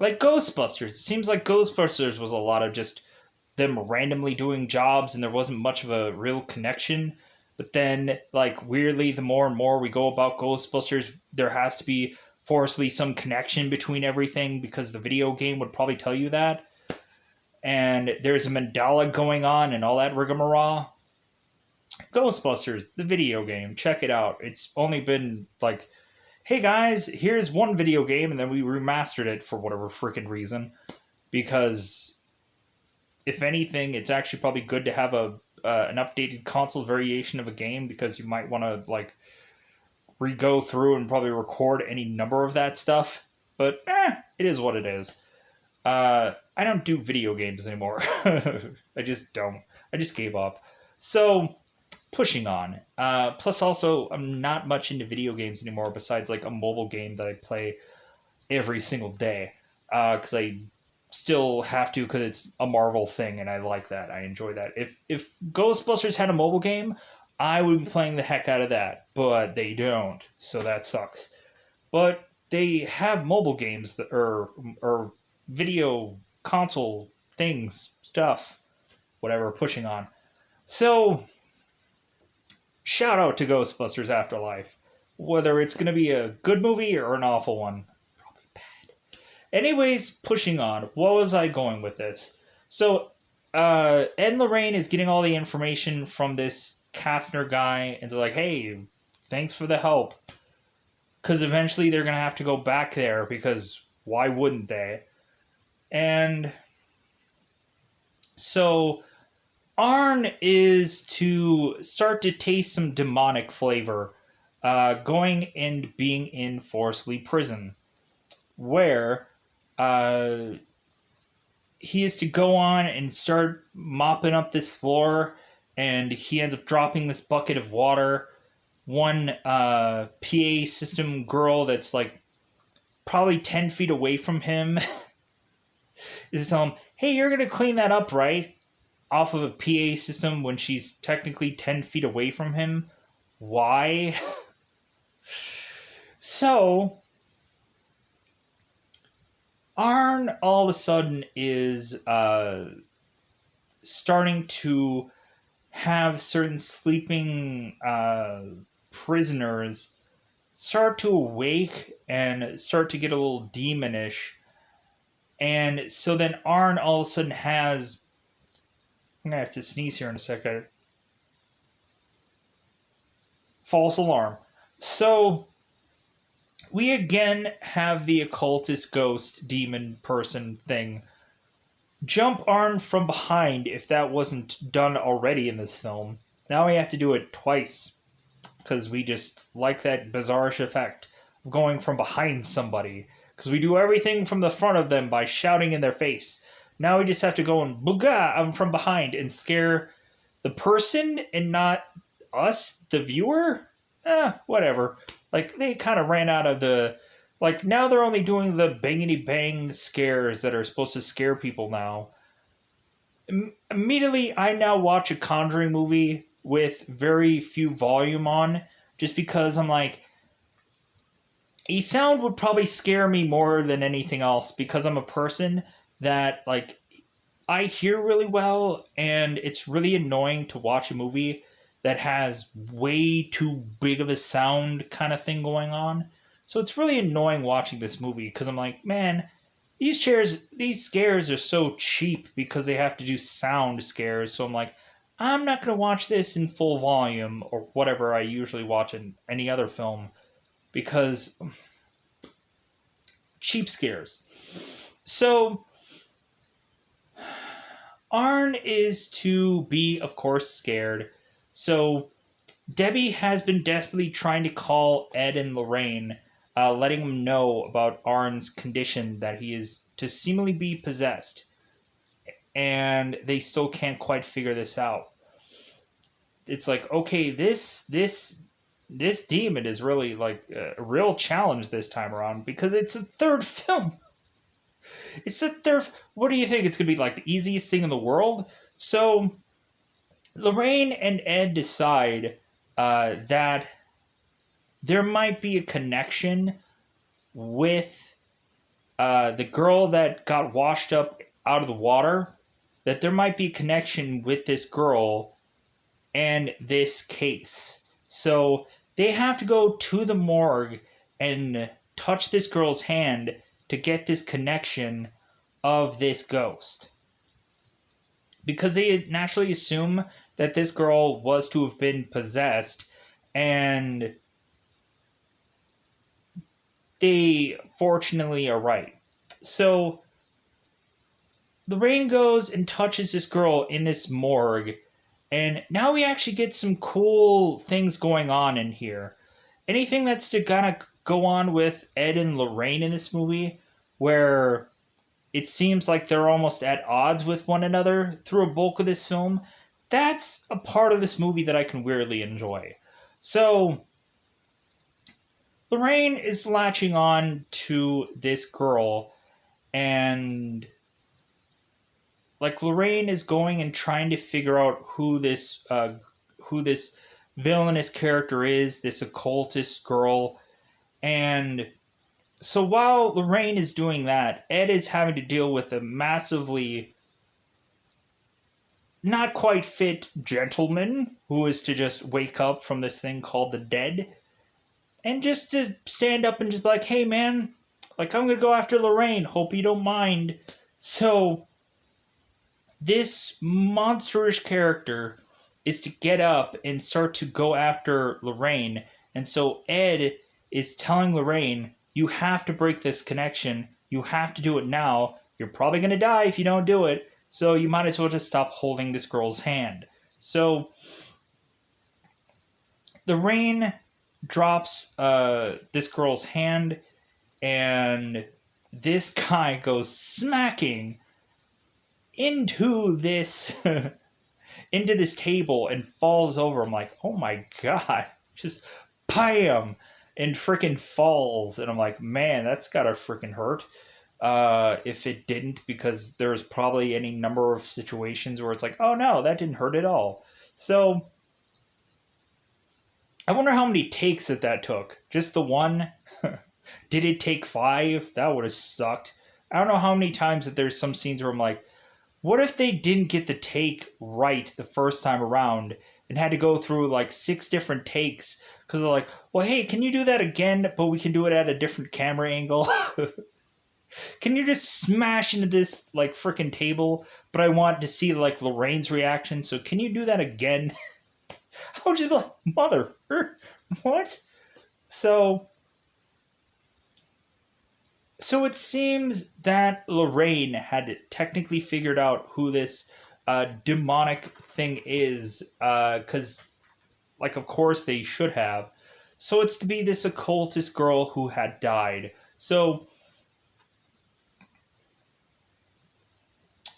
Like Ghostbusters. It seems like Ghostbusters was a lot of just them randomly doing jobs and there wasn't much of a real connection. But then, like, weirdly, the more and more we go about Ghostbusters, there has to be forcefully some connection between everything because the video game would probably tell you that. And there's a mandala going on and all that rigmarole. Ghostbusters, the video game, check it out. It's only been like, hey guys, here's one video game, and then we remastered it for whatever freaking reason. Because, if anything, it's actually probably good to have an updated console variation of a game because you might want to like re-go through and probably record any number of that stuff. But it is what it is. I don't do video games anymore. I just don't. I just gave up. So pushing on. Plus also I'm not much into video games anymore besides like a mobile game that I play every single day. Because I still have to because it's a Marvel thing and I like that. I enjoy that. If Ghostbusters had a mobile game, I would be playing the heck out of that, but they don't, so that sucks. But they have mobile games that or video console things, stuff, whatever, pushing on. So shout out to Ghostbusters Afterlife. Whether it's going to be a good movie or an awful one. Anyways, pushing on. What was I going with this? So, Ed and Lorraine is getting all the information from this Kastner guy, and they're like, hey, thanks for the help. Because eventually they're going to have to go back there, because why wouldn't they? And so, Arn is to start to taste some demonic flavor, going and being in Forcefully Prison, where he is to go on and start mopping up this floor, and he ends up dropping this bucket of water. One PA system girl that's like probably 10 feet away from him is telling him, hey, you're going to clean that up, right? Off of a PA system when she's technically 10 feet away from him. Why? So Arn all of a sudden is starting to have certain sleeping prisoners start to awake and start to get a little demonish. And so then Arn all of a sudden has... I'm going to have to sneeze here in a second. False alarm. So we again have the occultist ghost demon person thing jump Arn from behind if that wasn't done already in this film. Now we have to do it twice because we just like that bizarrish effect of going from behind somebody, because we do everything from the front of them by shouting in their face. Now we just have to go and booga from behind and scare the person and not us, the viewer. Whatever. Like, they kind of ran out of the... Like, now they're only doing the bangity bang scares that are supposed to scare people now. Immediately, I now watch a Conjuring movie with very few volume on, just because I'm like, a sound would probably scare me more than anything else because I'm a person that like I hear really well, and it's really annoying to watch a movie that has way too big of a sound kind of thing going on. So it's really annoying watching this movie because I'm like, man, these scares are so cheap because they have to do sound scares. So I'm like, I'm not going to watch this in full volume or whatever I usually watch in any other film because cheap scares. So Arn is to be, of course, scared. So Debbie has been desperately trying to call Ed and Lorraine, letting them know about Arn's condition that he is to seemingly be possessed, and they still can't quite figure this out. It's like, okay, this demon is really like a real challenge this time around because it's a third film. It's a third. What do you think? It's gonna be like the easiest thing in the world? So Lorraine and Ed decide that there might be a connection with the girl that got washed up out of the water, that there might be a connection with this girl and this case. So they have to go to the morgue and touch this girl's hand to get this connection of this ghost. Because they naturally assume that this girl was to have been possessed, and they fortunately are right. So Lorraine goes and touches this girl in this morgue, and now we actually get some cool things going on in here. Anything that's to kind of go on with Ed and Lorraine in this movie, where it seems like they're almost at odds with one another through a bulk of this film, that's a part of this movie that I can weirdly enjoy. So Lorraine is latching on to this girl, and like Lorraine is going and trying to figure out who this villainous character is, this occultist girl. And so while Lorraine is doing that, Ed is having to deal with a massively not quite fit gentleman who is to just wake up from this thing called the dead, and just to stand up and just be like, hey man, like I'm gonna go after Lorraine, hope you don't mind. So this monsterish character is to get up and start to go after Lorraine. And so Ed is telling Lorraine, you have to break this connection. You have to do it now. You're probably going to die if you don't do it. So you might as well just stop holding this girl's hand. So Lorraine drops this girl's hand, and this guy goes smacking into this into this table and falls over. I'm like, oh my god, just bam, and freaking falls. And I'm like, man, that's gotta freaking hurt. If it didn't, because there's probably any number of situations where it's like, oh no, that didn't hurt at all. So I wonder how many takes that took. Just the one? Did it take 5? That would have sucked. I don't know how many times that there's some scenes where I'm like, what if they didn't get the take right the first time around and had to go through like 6 different takes because they're like, well, hey, can you do that again, but we can do it at a different camera angle? Can you just smash into this like freaking table? But I want to see like Lorraine's reaction, so can you do that again? I would just be like, mother, what? So it seems that Lorraine had technically figured out who this demonic thing is, because, like, of course they should have. So it's to be this occultist girl who had died. So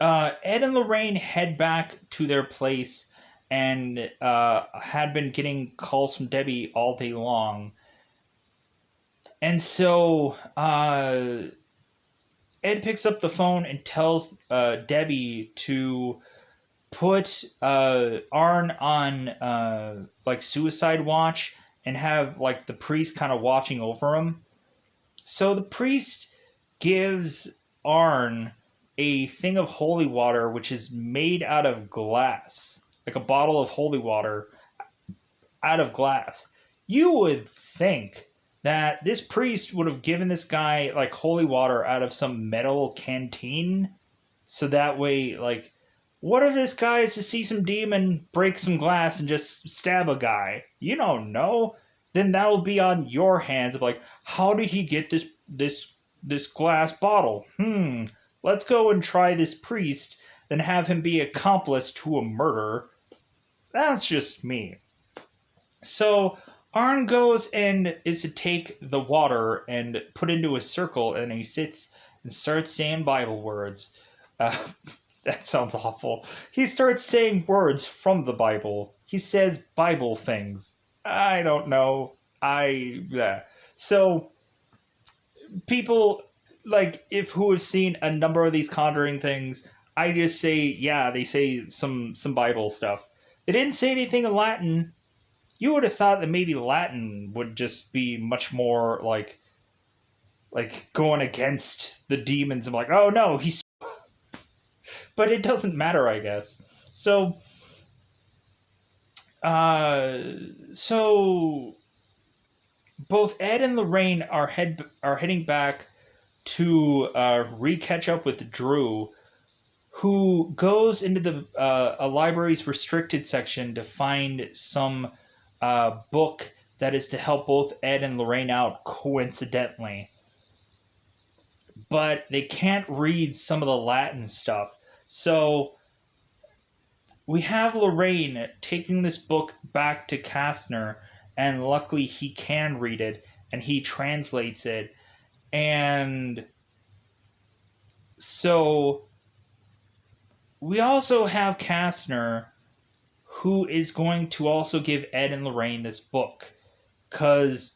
Ed and Lorraine head back to their place and had been getting calls from Debbie all day long. And so Ed picks up the phone and tells Debbie to put Arn on like suicide watch and have like the priest kind of watching over him. So the priest gives Arn a thing of holy water, which is made out of glass, like a bottle of holy water out of glass. You would think that this priest would have given this guy like holy water out of some metal canteen, so that way, like, what if this guy is to see some demon break some glass and just stab a guy? You don't know. Then that will be on your hands of like, how did he get this glass bottle? Let's go and try this priest, then have him be accomplice to a murder. That's just me. So Arn goes and is to take the water and put into a circle, and he sits and starts saying Bible words. Uh, that sounds awful. He starts saying words from the Bible. He says Bible things. I don't know. Yeah. So people like if who have seen a number of these Conjuring things, I just say yeah, they say some Bible stuff. They didn't say anything in Latin. You would have thought that maybe Latin would just be much more like going against the demons and like, oh no, he's. But it doesn't matter, I guess. So, so both Ed and Lorraine are heading back to re-catch up with Drew, who goes into the a library's restricted section to find some book that is to help both Ed and Lorraine out coincidentally. But they can't read some of the Latin stuff. So we have Lorraine taking this book back to Kastner, and luckily he can read it and he translates it. And so we also have Kastner, who is going to also give Ed and Lorraine this book, because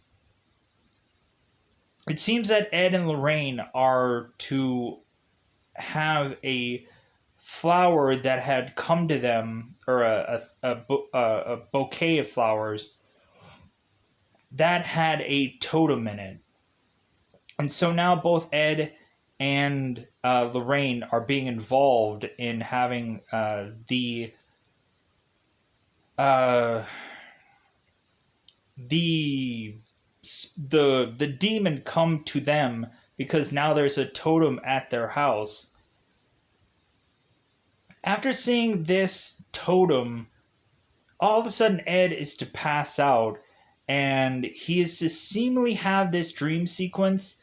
it seems that Ed and Lorraine are to have a flower that had come to them, or a bouquet of flowers that had a totem in it. And so now both Ed and Lorraine are being involved in having the demon come to them, because now there's a totem at their house. After seeing this totem, all of a sudden Ed is to pass out, and he is to seemingly have this dream sequence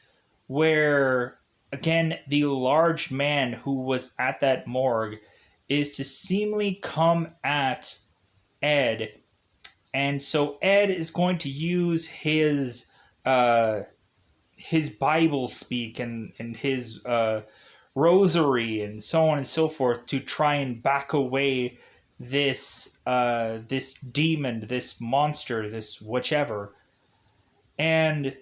where, again, the large man who was at that morgue is to seemingly come at Ed. And so Ed is going to use his Bible speak and his rosary and so on and so forth to try and back away this demon, this monster, this whichever. And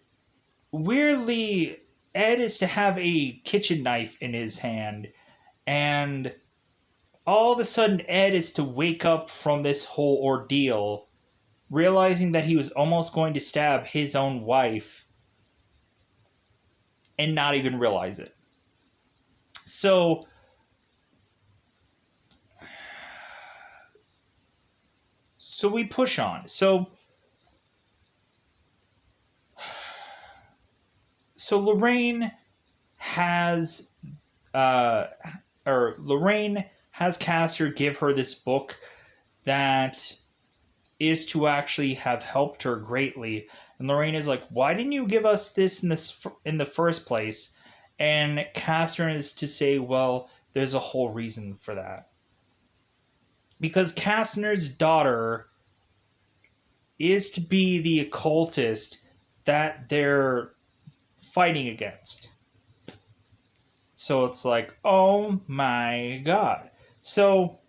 weirdly, Ed is to have a kitchen knife in his hand, and all of a sudden Ed is to wake up from this whole ordeal, realizing that he was almost going to stab his own wife and not even realize it. So we push on. So Lorraine has Castor give her this book that is to actually have helped her greatly. And Lorraine is like, why didn't you give us this in the first place? And Castor is to say, well, there's a whole reason for that. Because Castor's daughter is to be the occultist that they're fighting against. So it's like, oh my god. So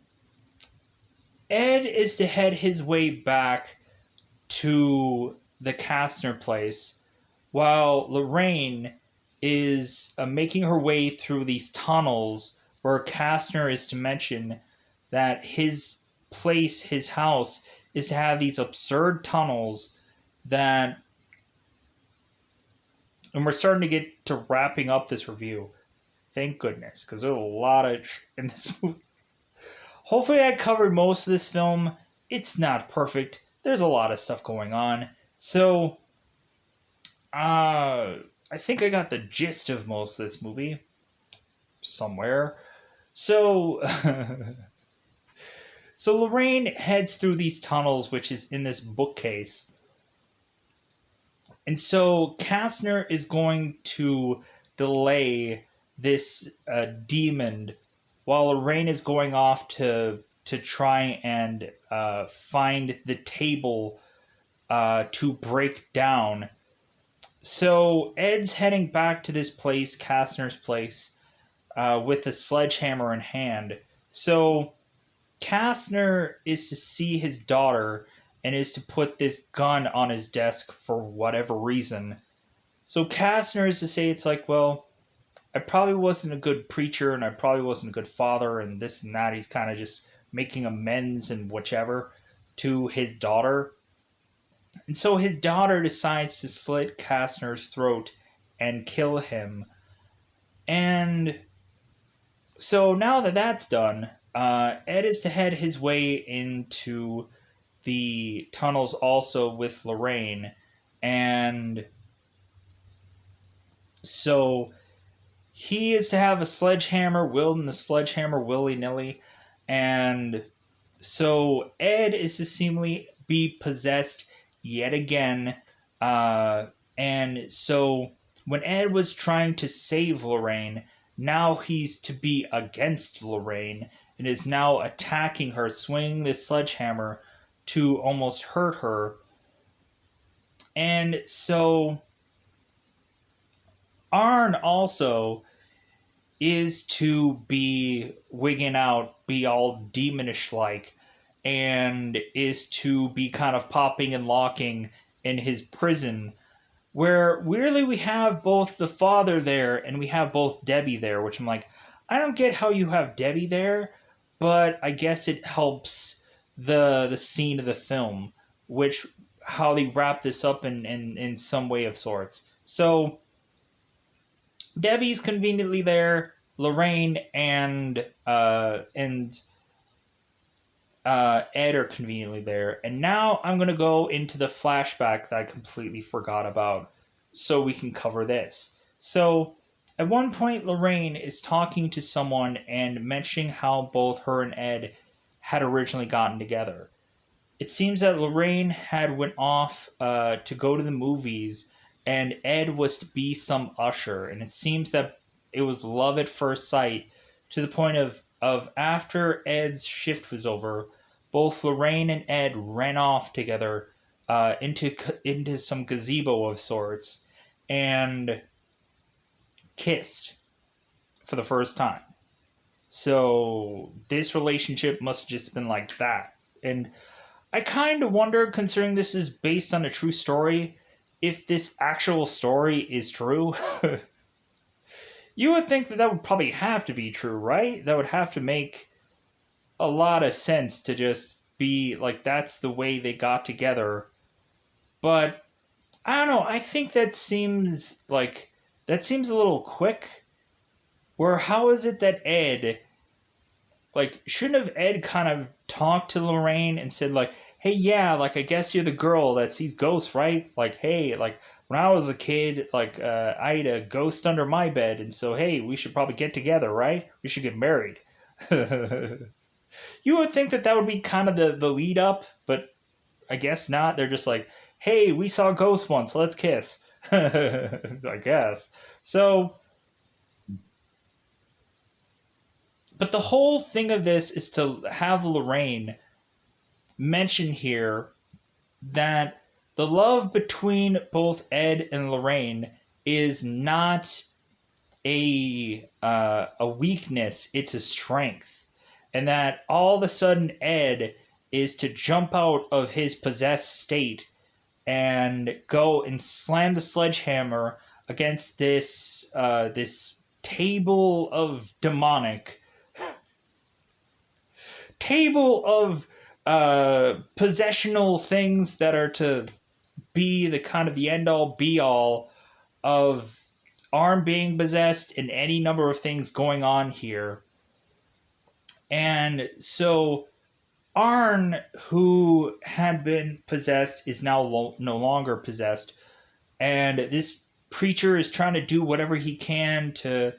Ed is to head his way back to the Kastner place, while Lorraine is making her way through these tunnels where Kastner is to mention that his place, his house, is to have these absurd tunnels that And we're starting to get to wrapping up this review. Thank goodness, because there's a lot of in this movie. Hopefully, I covered most of this film. It's not perfect. There's a lot of stuff going on. So, I think I got the gist of most of this movie somewhere. So, so Lorraine heads through these tunnels, which is in this bookcase. And so Kastner is going to delay this demon while Lorraine is going off to try and find the table to break down. So Ed's heading back to this place, Kastner's place, with a sledgehammer in hand. So Kastner is to see his daughter and is to put this gun on his desk for whatever reason. So Kastner is to say, it's like, well, I probably wasn't a good preacher and I probably wasn't a good father and this and that. He's kind of just making amends and whichever to his daughter. And so his daughter decides to slit Kastner's throat and kill him. And so now that that's done, Ed is to head his way into the tunnels also with Lorraine. And so he is to have a sledgehammer, wielding the sledgehammer willy-nilly. And so Ed is to seemingly be possessed yet again. And so when Ed was trying to save Lorraine, now he's to be against Lorraine and is now attacking her, swinging this sledgehammer to almost hurt her. And so Arn also is to be wigging out, be all demonish like, and is to be kind of popping and locking in his prison, where weirdly we have both the father there and we have both Debbie there, which I'm like, I don't get how you have Debbie there, but I guess it helps the scene of the film, which how they wrap this up in some way of sorts. So Debbie's conveniently there, Lorraine and Ed are conveniently there. And now I'm going to go into the flashback that I completely forgot about so we can cover this. So at one point, Lorraine is talking to someone and mentioning how both her and Ed had originally gotten together. It seems that Lorraine had went off to go to the movies and Ed was to be some usher. And it seems that it was love at first sight to the point of after Ed's shift was over, both Lorraine and Ed ran off together into some gazebo of sorts and kissed for the first time. So this relationship must have just been like that. And I kind of wonder, considering this is based on a true story, if this actual story is true. You would think that that would probably have to be true, right? That would have to make a lot of sense to just be like, that's the way they got together. But I don't know. I think that seems a little quick. Where how is it that Ed, like, shouldn't have Ed kind of talked to Lorraine and said like, hey, yeah, like, I guess you're the girl that sees ghosts, right? Like, hey, like, when I was a kid, like, I had a ghost under my bed, and so, hey, we should probably get together, right? We should get married. You would think that that would be kind of the lead up, but I guess not. They're just like, hey, we saw ghosts once, let's kiss. I guess. So, but the whole thing of this is to have Lorraine mention here that the love between both Ed and Lorraine is not a weakness, it's a strength. And that all of a sudden Ed is to jump out of his possessed state and go and slam the sledgehammer against this table of possessional things that are to be the kind of the end all be all of Arn being possessed and any number of things going on here. And so Arn, who had been possessed, is now no longer possessed. And this preacher is trying to do whatever he can to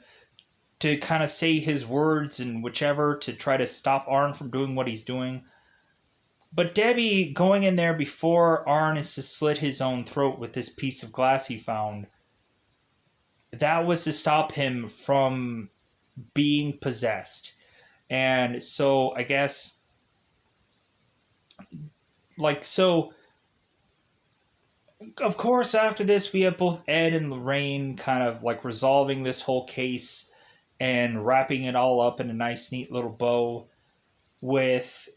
kind of say his words and whichever to try to stop Arn from doing what he's doing. But Debbie going in there before Arn is to slit his own throat with this piece of glass he found, that was to stop him from being possessed. And so I guess, like, so, of course, after this, we have both Ed and Lorraine kind of like resolving this whole case and wrapping it all up in a nice, neat little bow with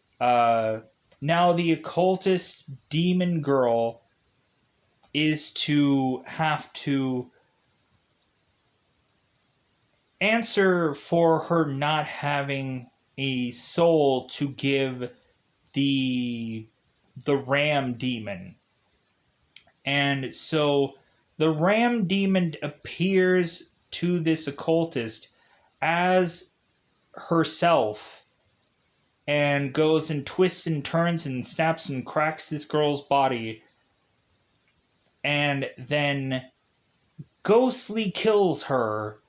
now the occultist demon girl is to have to answer for her not having a soul to give the ram demon. And so the ram demon appears to this occultist as herself and goes and twists and turns and snaps and cracks this girl's body and then ghostly kills her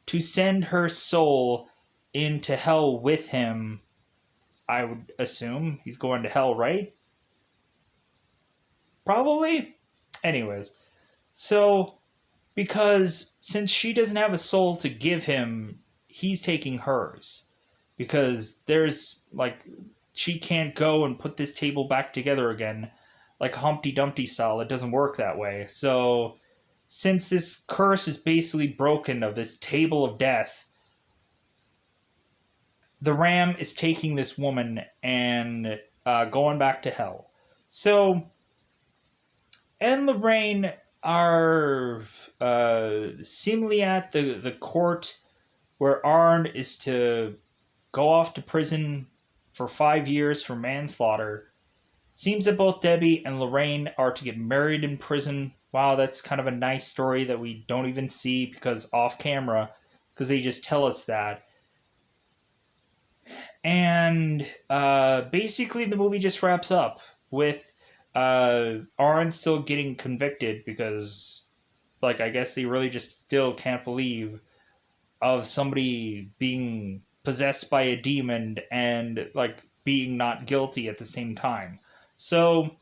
to send her soul into hell with him. I would assume he's going to hell, right? Probably. Anyways, so because since she doesn't have a soul to give him, he's taking hers. Because there's, like, she can't go and put this table back together again like Humpty Dumpty style. It doesn't work that way. So since this curse is basically broken of this table of death, the ram is taking this woman and going back to hell. So Ed and Lorraine are seemingly at the court where Arn is to go off to prison for 5 years for manslaughter. Seems that both Debbie and Lorraine are to get married in prison. Wow, that's kind of a nice story that we don't even see because off camera, because they just tell us that. And basically the movie just wraps up with Arn still getting convicted because, like, I guess they really just still can't believe of somebody being possessed by a demon and, like, being not guilty at the same time. So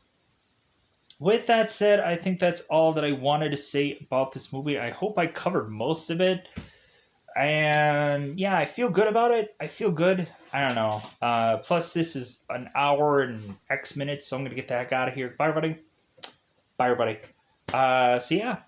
with that said, I think that's all that I wanted to say about this movie. I hope I covered most of it. And yeah, I feel good about it. I feel good. I don't know. Plus, this is an hour and X minutes, so I'm going to get the heck out of here. Bye, everybody. Bye, everybody. So yeah.